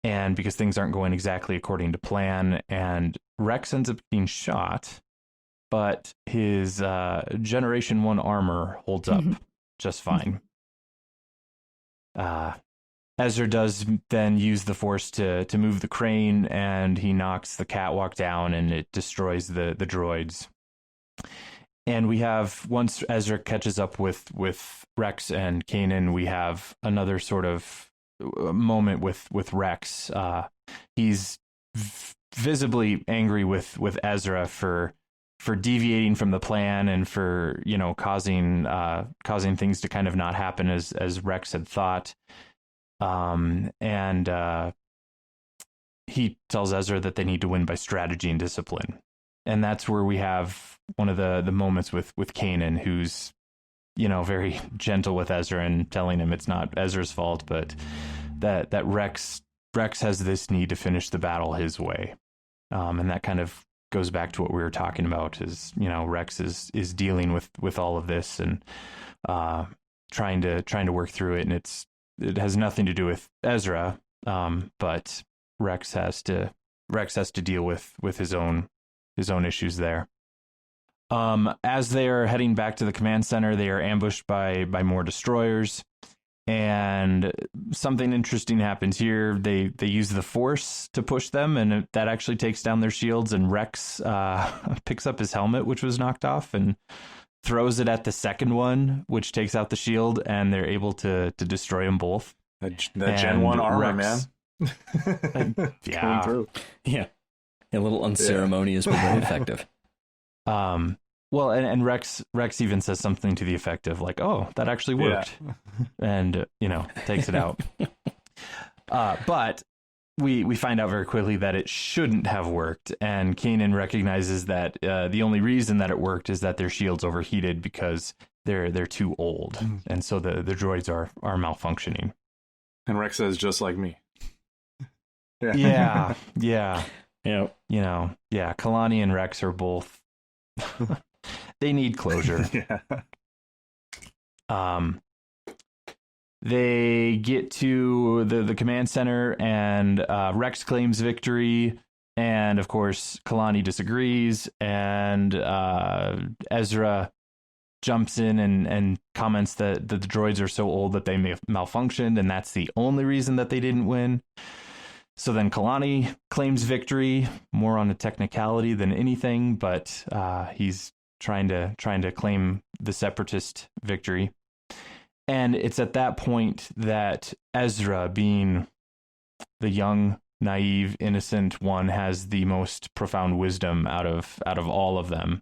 S2: and because things aren't going exactly according to plan, and Rex ends up being shot, but his Generation 1 armor holds up just fine. Ezra does then use the Force to move the crane, and he knocks the catwalk down, and it destroys the droids. And we have, once Ezra catches up with Rex and Kanan, we have another sort of moment with Rex. He's visibly angry with Ezra for deviating from the plan and for, causing things to kind of not happen as Rex had thought. And he tells Ezra that they need to win by strategy and discipline. And that's where we have one of the moments with Kanan, who's, very gentle with Ezra and telling him it's not Ezra's fault, but that Rex has this need to finish the battle his way. And that kind of goes back to what we were talking about, is, Rex is dealing with all of this and trying to work through it. And it has nothing to do with Ezra, but Rex has to deal with his own issues there. As they are heading back to the command center, they are ambushed by more destroyers, and something interesting happens here. They use the Force to push them, and that actually takes down their shields, and Rex picks up his helmet, which was knocked off, and throws it at the second one, which takes out the shield, and they're able to destroy them both.
S12: That Gen 1 armor, man.
S2: Yeah.
S11: Yeah. A little unceremonious, but very effective.
S2: Well, and Rex even says something to the effect of like, "Oh, that actually worked," and takes it out. But we find out very quickly that it shouldn't have worked, and Kanan recognizes that the only reason that it worked is that their shields overheated because they're too old, and so the droids are malfunctioning.
S12: And Rex says, "Just like me."
S2: Yeah.
S11: Yeah.
S2: Kalani and Rex are both. They need closure. They get to the command center, and Rex claims victory, and of course Kalani disagrees, and Ezra jumps in and comments that the droids are so old that they may have malfunctioned, and that's the only reason that they didn't win. So then Kalani claims victory, more on a technicality than anything, but he's trying to claim the separatist victory. And it's at that point that Ezra, being the young, naive, innocent one, has the most profound wisdom out of all of them.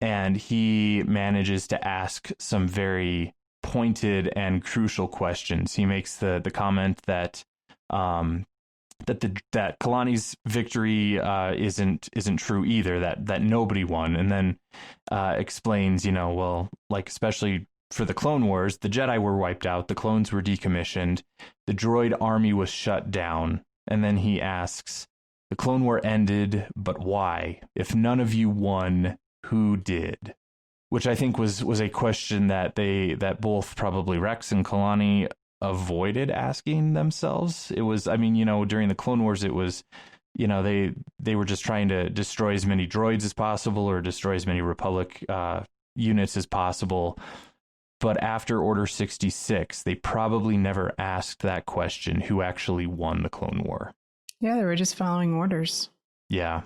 S2: And he manages to ask some very pointed and crucial questions. He makes the comment that that Kalani's victory isn't true either, that nobody won, and then explains, especially for the Clone Wars, the Jedi were wiped out, the clones were decommissioned, the droid army was shut down, and then he asks, the Clone War ended, but why? If none of you won, who did? Which I think was a question that both probably Rex and Kalani avoided asking themselves. It was, during the Clone Wars, it was, they were just trying to destroy as many droids as possible or destroy as many Republic units as possible. But after Order 66, they probably never asked that question, who actually won the Clone War.
S13: Yeah, they were just following orders. Yeah.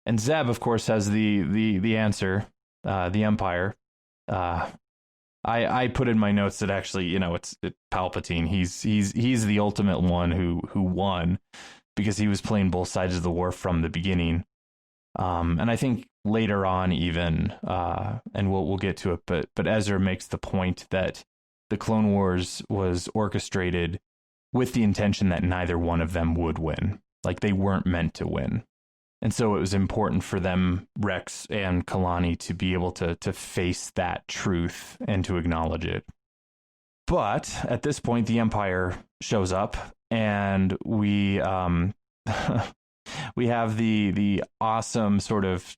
S2: And Zeb, of course, has the answer, the Empire. I put in my notes that actually, it's Palpatine. He's the ultimate one who won because he was playing both sides of the war from the beginning. And I think later on even, and we'll get to it, but Ezra makes the point that the Clone Wars was orchestrated with the intention that neither one of them would win. Like, they weren't meant to win. And so it was important for them, Rex and Kalani, to be able to face that truth and to acknowledge it. But at this point, the Empire shows up, and we we have the awesome sort of,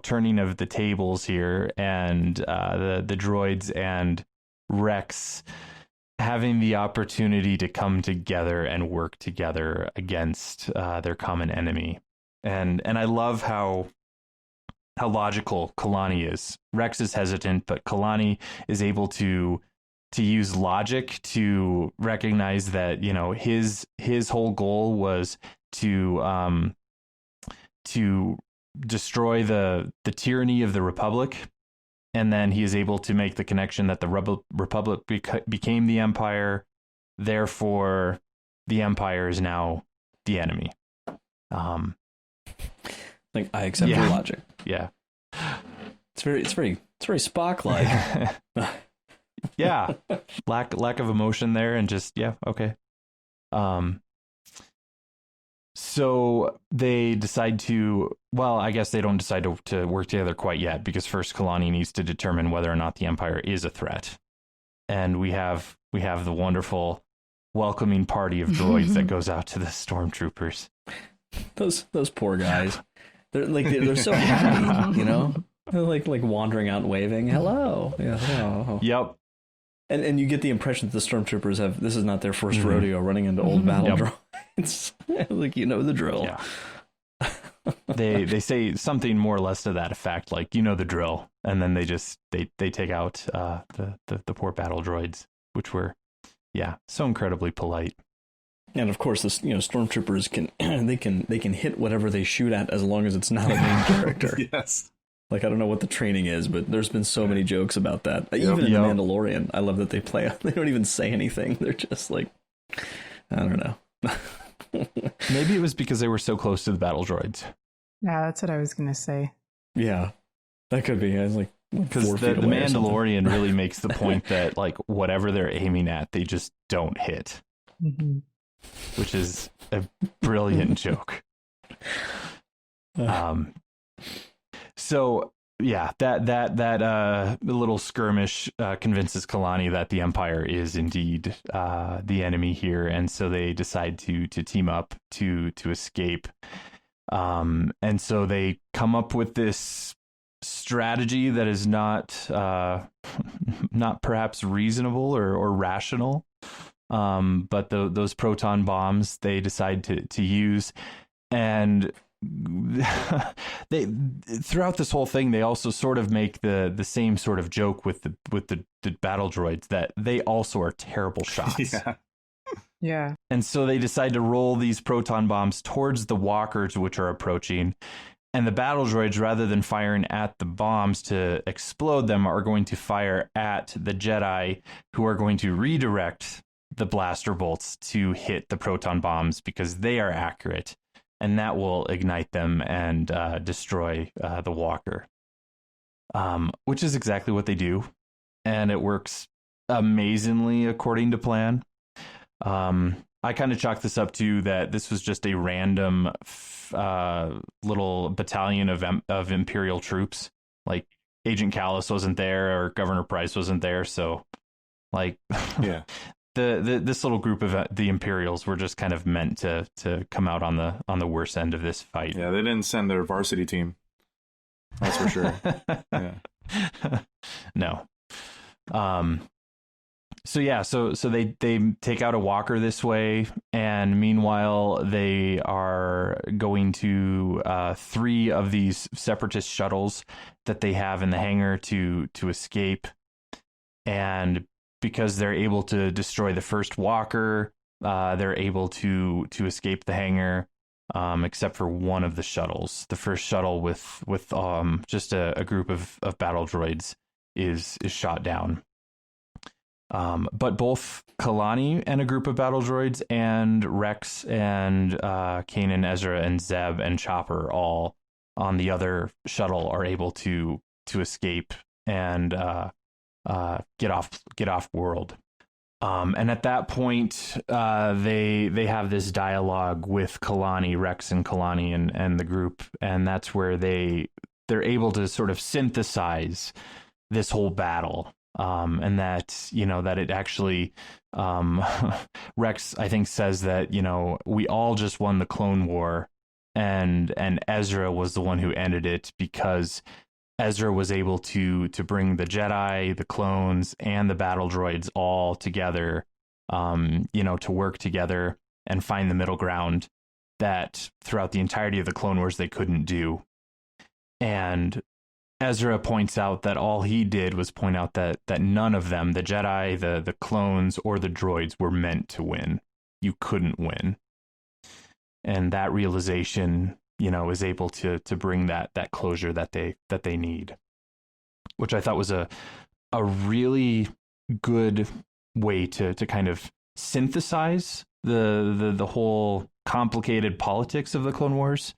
S2: turning of the tables here, and the droids and Rex having the opportunity to come together and work together against their common enemy. And I love how logical Kalani is. Rex is hesitant, but Kalani is able to use logic to recognize that, you know, his whole goal was to destroy the tyranny of the Republic. And then he is able to make the connection that the Republic became the Empire. Therefore, the Empire is now the enemy.
S11: Like, I accept your logic.
S2: Yeah.
S11: It's very Spock-like.
S2: Yeah. Lack of emotion there, and just, yeah, okay. So they decide to, well, I guess they don't decide to work together quite yet, because first Kalani needs to determine whether or not the Empire is a threat. And we have the wonderful welcoming party of droids that goes out to the stormtroopers.
S11: Those poor guys. They're so happy, you know? They're like wandering out and waving, hello. Yeah, hello.
S2: Yep.
S11: And you get the impression that the stormtroopers this is not their first rodeo running into old battle droids. Like, you know the drill.
S2: Yeah. they say something more or less to that effect, like, you know the drill. And then they take out the poor battle droids, which were, yeah, so incredibly polite.
S11: And of course, this, you know, stormtroopers can hit whatever they shoot at as long as it's not a main character.
S12: Yes.
S11: Like, I don't know what the training is, but there's been so many jokes about that. Even in The Mandalorian, I love that they don't even say anything. They're just like, I don't know.
S2: Maybe it was because they were so close to the battle droids.
S13: Yeah, that's what I was going to say.
S11: Yeah, that could be. I was like,
S2: because the Mandalorian really makes the point that, like, whatever they're aiming at, they just don't hit, which is a brilliant joke. So yeah, that little skirmish convinces Kalani that the Empire is indeed the enemy here, and so they decide to team up to escape. And so they come up with this strategy that is not perhaps reasonable or rational, but those proton bombs they decide to use. And they, throughout this whole thing, they also sort of make the same sort of joke with the battle droids that they also are terrible shots.
S13: Yeah.
S2: And so they decide to roll these proton bombs towards the walkers, which are approaching. And the battle droids, rather than firing at the bombs to explode them, are going to fire at the Jedi, who are going to redirect the blaster bolts to hit the proton bombs because they are accurate. And that will ignite them and destroy the walker, which is exactly what they do. And it works amazingly according to plan. I kind of chalk this up to that this was just a random little battalion of Imperial troops. Like, Agent Callus wasn't there or Governor Price wasn't there. So, like,
S12: yeah.
S2: This little group of the Imperials were just kind of meant to come out on the worst end of this fight.
S12: Yeah, they didn't send their varsity team. That's for sure. Yeah.
S2: No. So they take out a walker this way, and meanwhile they are going to 3 of these separatist shuttles that they have in the hangar to escape. And because they're able to destroy the first walker, they're able to escape the hangar, except for one of the shuttles. The first shuttle with just a group of battle droids is shot down. But both Kalani and a group of battle droids, and Rex and Kanan, Ezra, and Zeb and Chopper, all on the other shuttle, are able to escape and get off world. And at that point, they have this dialogue with Kalani, Rex and Kalani and the group, and that's where they're able to sort of synthesize this whole battle. And that, you know, that it actually, Rex, I think, says that, you know, we all just won the Clone War, and Ezra was the one who ended it, because Ezra was able to bring the Jedi, the clones, and the battle droids all together, you know, to work together and find the middle ground that throughout the entirety of the Clone Wars they couldn't do. And Ezra points out that all he did was point out that none of them, the Jedi, the clones, or the droids, were meant to win. You couldn't win. And that realization, is able to bring that closure that they need, which I thought was a really good way to kind of synthesize the whole complicated politics of the Clone Wars,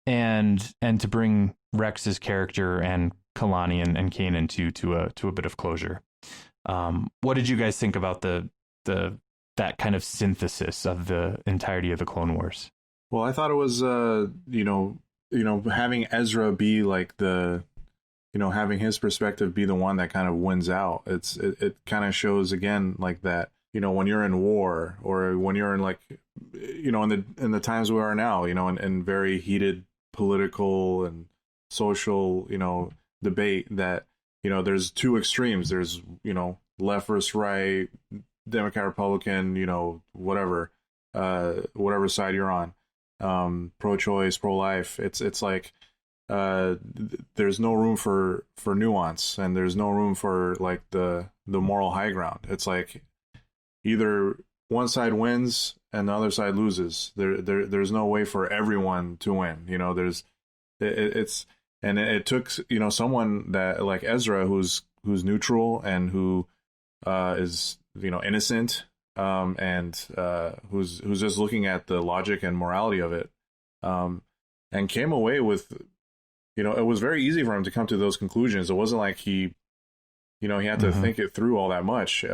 S2: and to bring Rex's character and Kalani and Kanan to a bit of closure. What did you guys think about that kind of synthesis of the entirety of the Clone Wars?
S12: Well, I thought it was having Ezra be like having his perspective be the one that kind of wins out. It kind of shows again like that, when you're in war, or when you're in like, in the times we are now, in very heated political and social, debate, that, there's two extremes. There's, left versus right, Democrat, Republican, whatever side you're on, pro-choice, pro-life. It's like, there's no room for nuance, and there's no room for like the moral high ground. It's like either one side wins and the other side loses. There's no way for everyone to win. It took someone that like Ezra, who's neutral and who is innocent, and who's just looking at the logic and morality of it, and came away with, it was very easy for him to come to those conclusions. It wasn't like he had to think it through all that much.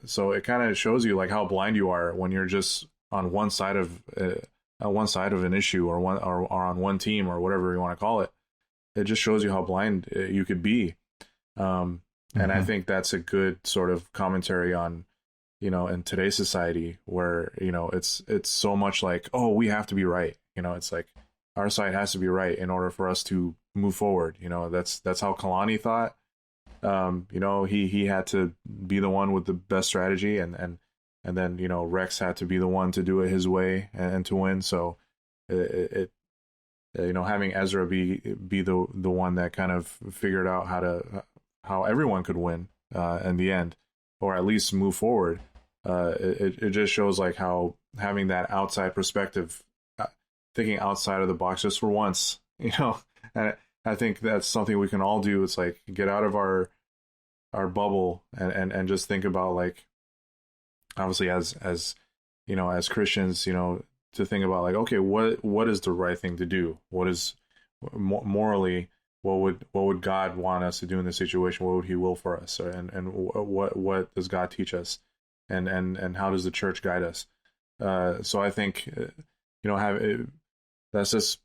S12: So it kind of shows you like how blind you are when you're just on one side of an issue, or on one team, or whatever you want to call it. It just shows you how blind you could be. And I think that's a good sort of commentary on, in today's society, where, it's so much like, oh, we have to be right. It's like our side has to be right in order for us to move forward. That's how Kalani thought. He had to be the one with the best strategy, and then, Rex had to be the one to do it his way and to win. So having Ezra be the one that kind of figured out how everyone could win in the end, or at least move forward. It just shows like how having that outside perspective, thinking outside of the box just for once, and I think that's something we can all do. It's like get out of our bubble and just think about, like, obviously as Christians, to think about like, okay, what is the right thing to do? What is morally, what would God want us to do in this situation? What would he will for us? And what does God teach us? And how does the church guide us? So I think, that's just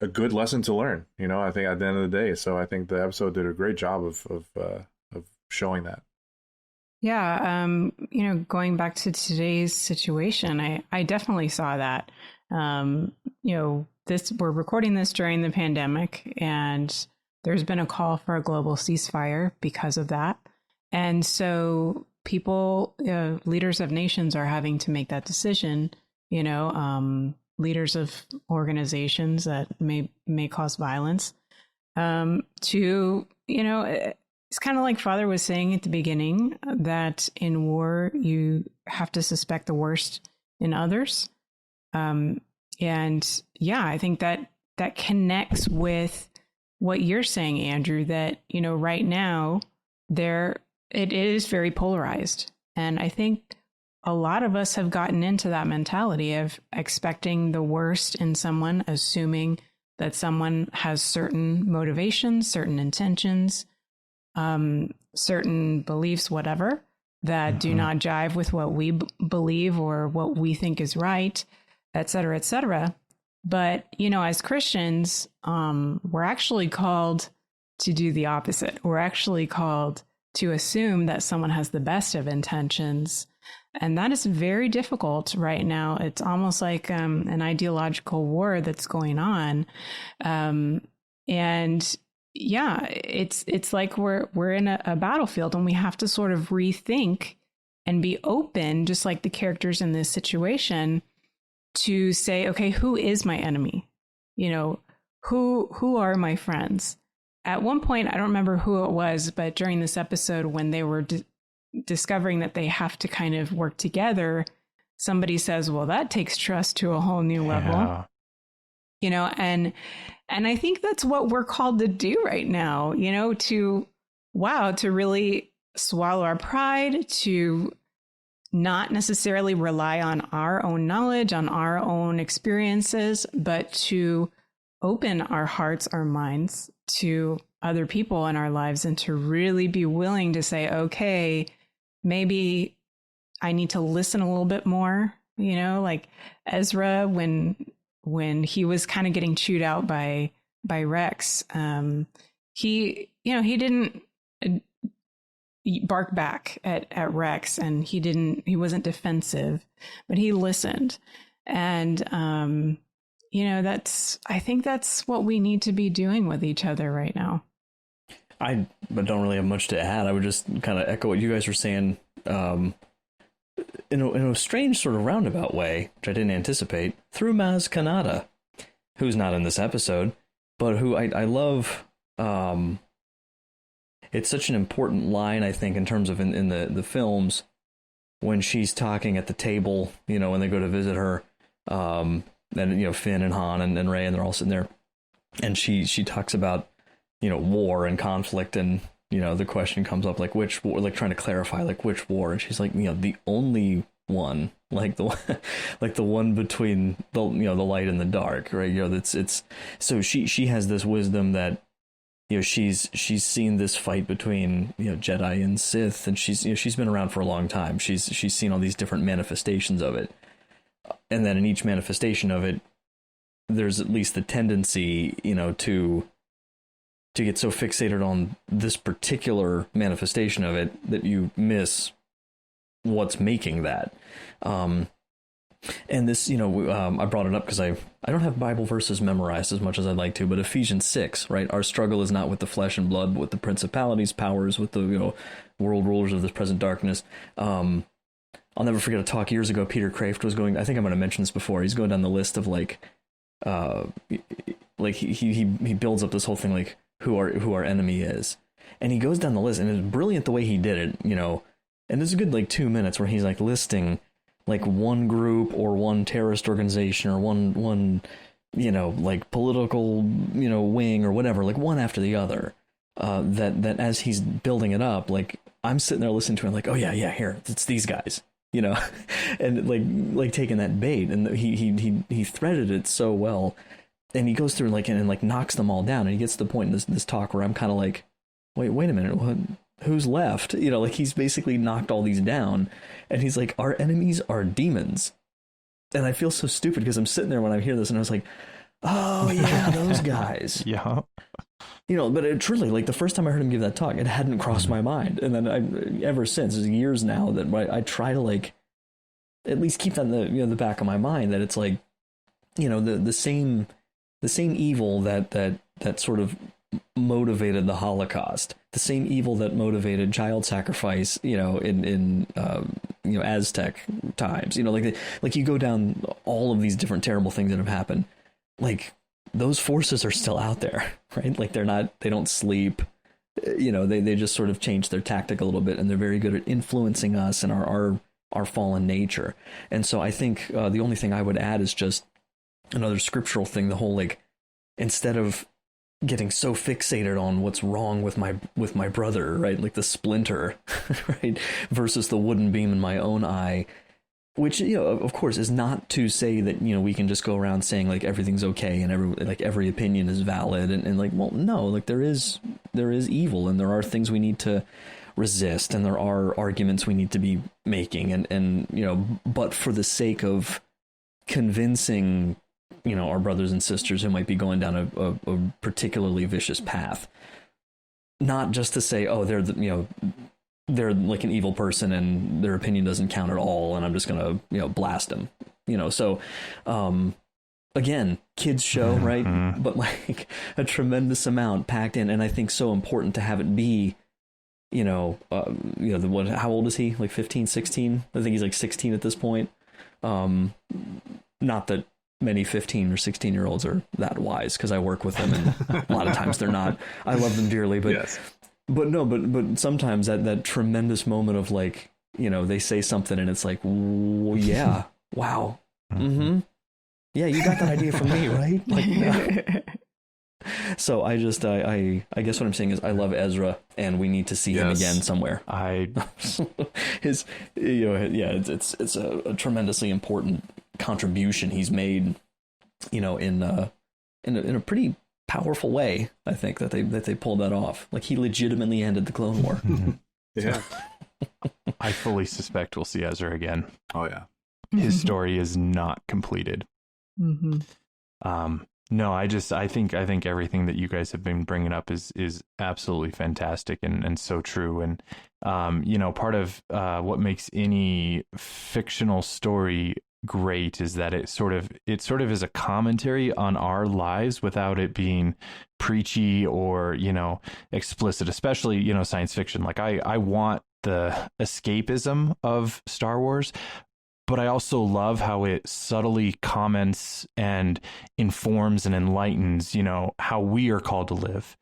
S12: a good lesson to learn, I think at the end of the day. So I think the episode did a great job of showing that.
S13: Yeah. Going back to today's situation, I definitely saw that. We're recording this during the pandemic, and there's been a call for a global ceasefire because of that. And so people, leaders of nations are having to make that decision, leaders of organizations that may cause violence, it's kind of like Father was saying at the beginning, that in war, you have to suspect the worst in others. And yeah, I think that connects with what you're saying, Andrew, that, right now it is very polarized. And I think a lot of us have gotten into that mentality of expecting the worst in someone, assuming that someone has certain motivations, certain intentions, certain beliefs, whatever, that do not jive with what we believe or what we think is right, et cetera, et cetera. But, as Christians, we're actually called to do the opposite. We're actually called to assume that someone has the best of intentions. And that is very difficult right now. It's almost like an ideological war that's going on. And yeah, it's like we're in a battlefield, and we have to sort of rethink and be open, just like the characters in this situation, to say, okay, who is my enemy? Who are my friends? at one point, I don't remember who it was, but during this episode, when they were discovering that they have to kind of work together, somebody says, well, that takes trust to a whole new level.
S2: Yeah.
S13: You know, and I think that's what we're called to do right now, you know, to really swallow our pride, to not necessarily rely on our own knowledge, on our own experiences, but to open our hearts, our minds to other people in our lives, and to really be willing to say, okay, maybe I need to listen a little bit more, you know, like Ezra, when he was kind of getting chewed out by Rex, he didn't bark back at Rex, and he wasn't defensive, but he listened. And, I think that's what we need to be doing with each other right now.
S11: I don't really have much to add. I would just kind of echo what you guys were saying, in a strange sort of roundabout way, which I didn't anticipate, through Maz Kanata, who's not in this episode, but who I love. It's such an important line, I think, in terms of in the films, when she's talking at the table, you know, when they go to visit her, and, you know, Finn and Han and Rey, and they're all sitting there, and she talks about, you know, war and conflict, and, you know, the question comes up, like, which war, like trying to clarify, like, which war, and she's like, you know, the only one, like the one between the, you know, the light and the dark, right? You know, it's so she has this wisdom that, you know, she's seen this fight between, you know, Jedi and Sith, and she's been around for a long time. She's seen all these different manifestations of it, and then in each manifestation of it, there's at least the tendency, you know, to get so fixated on this particular manifestation of it that you miss what's making that. And this, you know, I brought it up because I don't have Bible verses memorized as much as I'd like to, but Ephesians 6, right? Our struggle is not with the flesh and blood, but with the principalities, powers, with the, you know, world rulers of this present darkness. I'll never forget a talk years ago. Peter Kraft was going, I think I'm going to mention this before. He's going down the list of like he builds up this whole thing, like who our enemy is. And he goes down the list, and it's brilliant the way he did it, you know, and there's a good like 2 minutes where he's like listing like one group or one terrorist organization or one, you know, like political, you know, wing or whatever, like one after the other, that as he's building it up, like I'm sitting there listening to him like, oh yeah, here, it's these guys, you know, and like taking that bait, and he threaded it so well, and he goes through and knocks them all down, and he gets to the point in this talk where I'm kind of like, wait a minute, who's left? You know, like he's basically knocked all these down, and he's like, our enemies are demons. And I feel so stupid because I'm sitting there when I hear this, and I was like, oh yeah, those guys.
S2: Yeah.
S11: You know, but it truly, like the first time I heard him give that talk, it hadn't crossed my mind. And then ever since, it's years now that I try to like at least keep that in the back of my mind, that it's like, you know, the same evil that sort of motivated the Holocaust, the same evil that motivated child sacrifice, you know, in you know, Aztec times, you know, like you go down all of these different terrible things that have happened, like those forces are still out there, right? Like they don't sleep, you know, they just sort of change their tactic a little bit, and they're very good at influencing us and our fallen nature. And so I think the only thing I would add is just another scriptural thing, the whole, like, instead of getting so fixated on what's wrong with my brother, right? Like the splinter, right? Versus the wooden beam in my own eye, which, you know, of course is not to say that, you know, we can just go around saying like everything's okay and every opinion is valid and like, well, no, like there is evil, and there are things we need to resist, and there are arguments we need to be making, and you know, but for the sake of convincing, you know, our brothers and sisters who might be going down a particularly vicious path, not just to say, oh, they're like an evil person and their opinion doesn't count at all, and I'm just gonna, you know, blast them, you know. So again, kids show, right? But like a tremendous amount packed in, and I think so important to have it be, you know, how old is he? Like 15, 16? I think he's like 16 at this point. Not that many 15 or 16-year-olds are that wise, because I work with them, and a lot of times they're not. I love them dearly, but
S12: yes.
S11: but sometimes that tremendous moment of like, they say something and it's like, yeah, wow, mm-hmm. Yeah, you got that idea from me, right? Like, so I just I guess what I'm saying is I love Ezra, and we need to see him again somewhere. It's a tremendously important contribution he's made, in a pretty powerful way. I think that they pulled that off. Like, he legitimately ended the Clone War.
S12: Yeah.
S2: I fully suspect we'll see Ezra again.
S12: Oh yeah.
S2: His story is not completed.
S13: Mm-hmm.
S2: No, I think everything that you guys have been bringing up is absolutely fantastic and so true. And, part of what makes any fictional story great is that it sort of is a commentary on our lives without it being preachy or, explicit, especially, science fiction. Like I want the escapism of Star Wars, but I also love how it subtly comments and informs and enlightens, how we are called to live.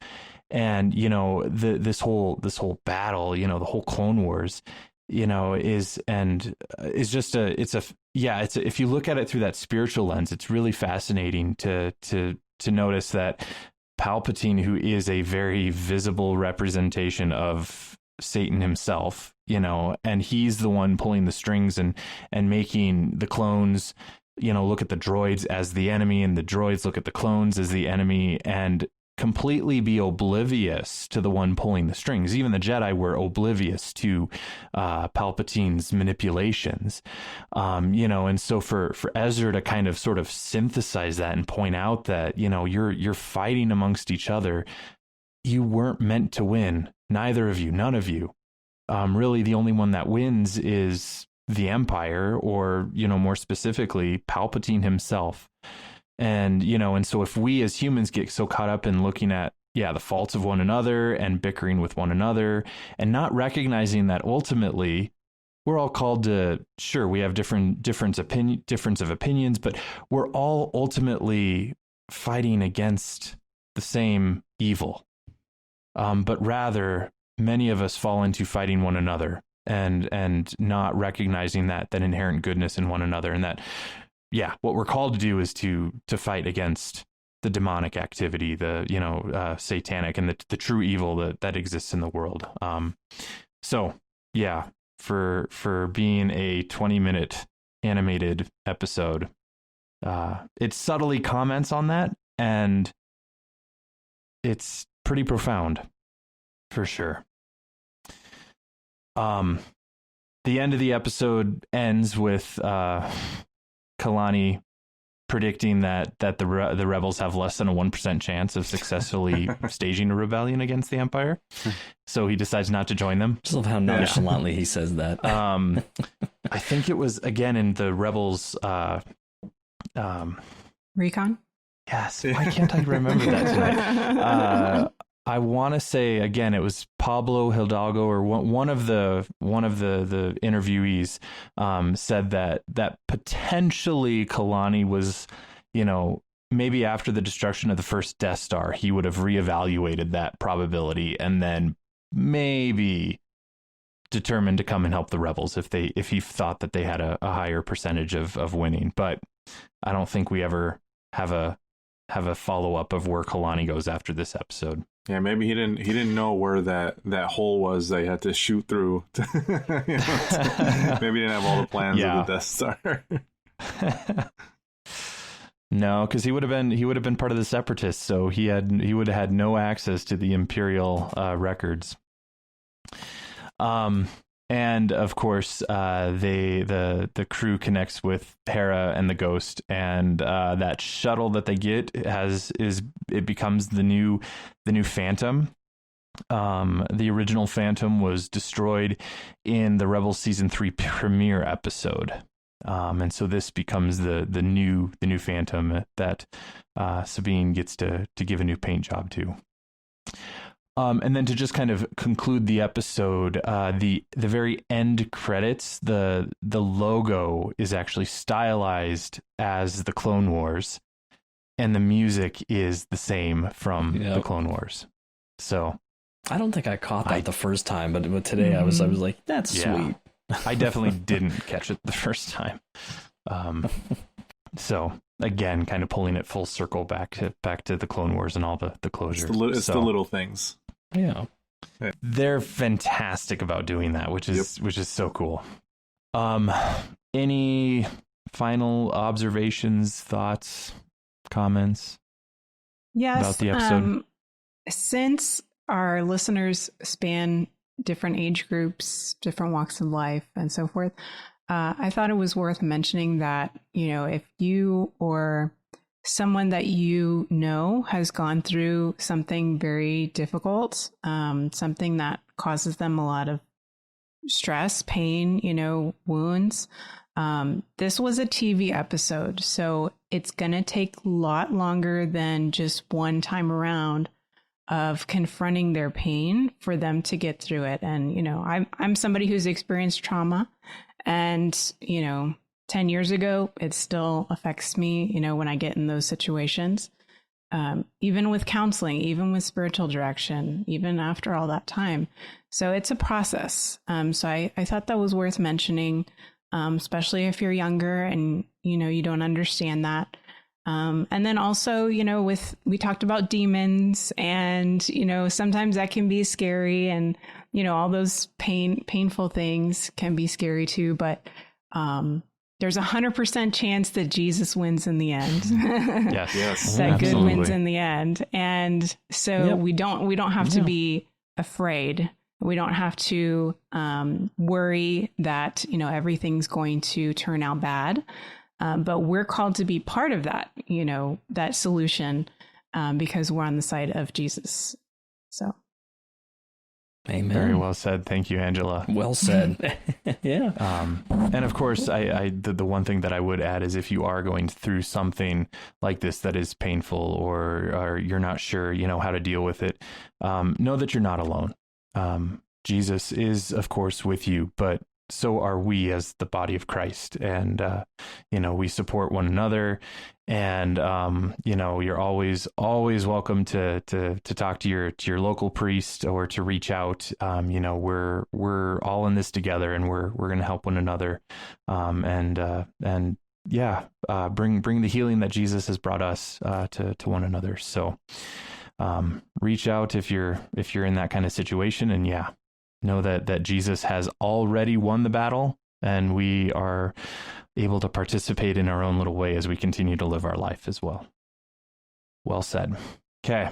S2: And, this whole battle, the whole Clone Wars, is just if you look at it through that spiritual lens, it's really fascinating to notice that Palpatine, who is a very visible representation of Satan himself, and he's the one pulling the strings and making the clones, look at the droids as the enemy, and the droids look at the clones as the enemy, and completely be oblivious to the one pulling the strings. Even the Jedi were oblivious to Palpatine's manipulations, and so for Ezra to kind of sort of synthesize that and point out that, you're fighting amongst each other. You weren't meant to win. Neither of you, none of you. Really, the only one that wins is the Empire, or, more specifically, Palpatine himself. And, and so if we as humans get so caught up in looking at, the faults of one another and bickering with one another and not recognizing that ultimately we're all called to, sure, we have difference of opinions, but we're all ultimately fighting against the same evil. But rather, many of us fall into fighting one another and not recognizing that inherent goodness in one another, and that, what we're called to do is to fight against the demonic activity, the satanic and the true evil that exists in the world. For being a 20-minute animated episode, it subtly comments on that, and it's pretty profound, for sure. The end of the episode ends with Kalani predicting that the rebels have less than a 1% chance of successfully staging a rebellion against the Empire, so he decides not to join them.
S11: Just love how nonchalantly he says that.
S2: I think it was again in the Rebels
S13: Recon.
S2: Yes. Why can't I remember that tonight? I want to say again, it was Pablo Hidalgo, or one of the interviewees said that potentially Kalani was, maybe after the destruction of the first Death Star, he would have reevaluated that probability and then maybe determined to come and help the rebels if he thought that they had a higher percentage of winning. But I don't think we ever have a follow up of where Kalani goes after this episode.
S12: Yeah, maybe he didn't know where that hole was they had to shoot through. Maybe he didn't have all the plans of the Death Star.
S2: No, because he would have been part of the Separatists, so he would have had no access to the Imperial records. And of course, the crew connects with Hera and the Ghost, and that shuttle that they get becomes the new Phantom. The original Phantom was destroyed in the Rebels season 3 premiere episode, and so this becomes the new Phantom that Sabine gets to give a new paint job to. And then to just kind of conclude the episode, the very end credits, the logo is actually stylized as the Clone Wars, and the music is the same from the Clone Wars. So
S11: I don't think I caught that the first time, but today I was like, that's sweet.
S2: I definitely didn't catch it the first time. So again, kind of pulling it full circle back to the Clone Wars and all the closure.
S12: It's the little things.
S11: Yeah.
S2: They're fantastic about doing that, which is so cool. Any final observations, thoughts, comments?
S13: Yes.
S2: About the episode?
S13: Since our listeners span different age groups, different walks of life, and so forth, I thought it was worth mentioning that, if you or someone that you know has gone through something very difficult, something that causes them a lot of stress, pain, wounds. This was a TV episode, so it's going to take a lot longer than just one time around of confronting their pain for them to get through it. And, I'm somebody who's experienced trauma, and, 10 years ago, it still affects me, when I get in those situations, even with counseling, even with spiritual direction, even after all that time. So it's a process. So I thought that was worth mentioning, especially if you're younger and, you don't understand that. And then also, we talked about demons, and, sometimes that can be scary, and, all those painful things can be scary too. But there's 100% chance that Jesus wins in the end.
S2: Yes.
S13: That
S2: Absolutely.
S13: Good wins in the end. And so we don't have to be afraid. We don't have to worry that, everything's going to turn out bad. But we're called to be part of that, that solution, because we're on the side of Jesus. So.
S11: Amen.
S2: Very well said. Thank you, Angela.
S11: Well said. Yeah.
S2: And of course, the one thing that I would add is if you are going through something like this that is painful, or you're not sure, how to deal with it, know that you're not alone. Jesus is, of course, with you, but so are we as the body of Christ. And, we support one another, and, you're always welcome to talk to your local priest, or to reach out. We're all in this together, and we're going to help one another. Bring the healing that Jesus has brought us, to one another. So, reach out if you're in that kind of situation, and know that Jesus has already won the battle, and we are able to participate in our own little way as we continue to live our life as well. Well said. Okay.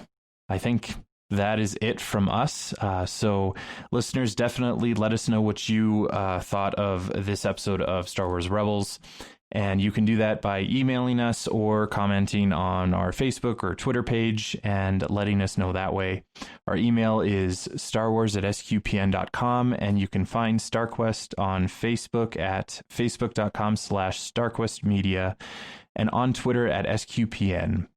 S2: I think that is it from us. So listeners, definitely let us know what you thought of this episode of Star Wars Rebels. And you can do that by emailing us or commenting on our Facebook or Twitter page and letting us know that way. Our email is starwars@sqpn.com, and you can find StarQuest on Facebook at facebook.com/StarQuestMedia, and on Twitter at SQPN.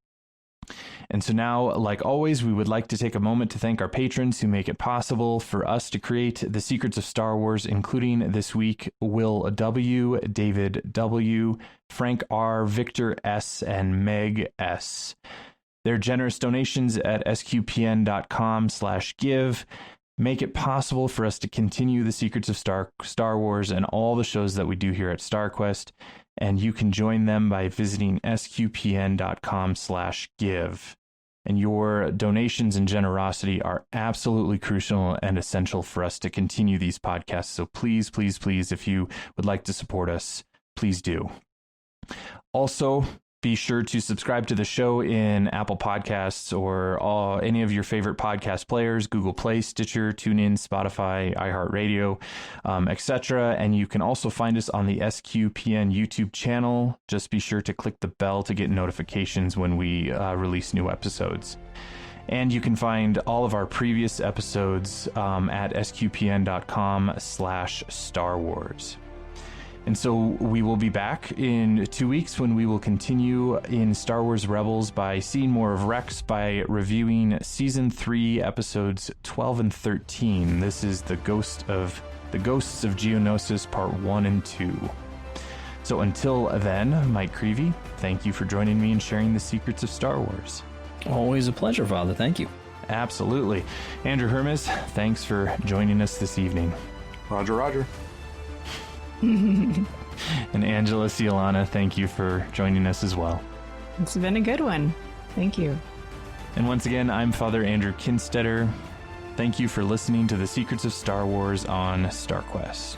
S2: And so now, like always, we would like to take a moment to thank our patrons who make it possible for us to create the Secrets of Star Wars, including this week, Will W., David W., Frank R., Victor S., and Meg S. Their generous donations at sqpn.com/give make it possible for us to continue the Secrets of Star Wars and all the shows that we do here at StarQuest. And you can join them by visiting sqpn.com/give. And your donations and generosity are absolutely crucial and essential for us to continue these podcasts. So please, please, please, if you would like to support us, please do. Also, be sure to subscribe to the show in Apple Podcasts or any of your favorite podcast players, Google Play, Stitcher, TuneIn, Spotify, iHeartRadio, etc. And you can also find us on the SQPN YouTube channel. Just be sure to click the bell to get notifications when we release new episodes. And you can find all of our previous episodes at sqpn.com/Star Wars. And so we will be back in 2 weeks when we will continue in Star Wars Rebels by seeing more of Rex, by reviewing Season 3, Episodes 12 and 13. This is the Ghosts of Geonosis, Part 1 and 2. So until then, Mike Creevy, thank you for joining me and sharing the secrets of Star Wars.
S11: Always a pleasure, Father. Thank you.
S2: Absolutely. Andrew Hermes, thanks for joining us this evening.
S12: Roger.
S2: And Angela Cialana, thank you for joining us as well.
S13: It's been a good one. Thank you.
S2: And once again, I'm Father Andrew Kinstetter. Thank you for listening to the Secrets of Star Wars on StarQuest.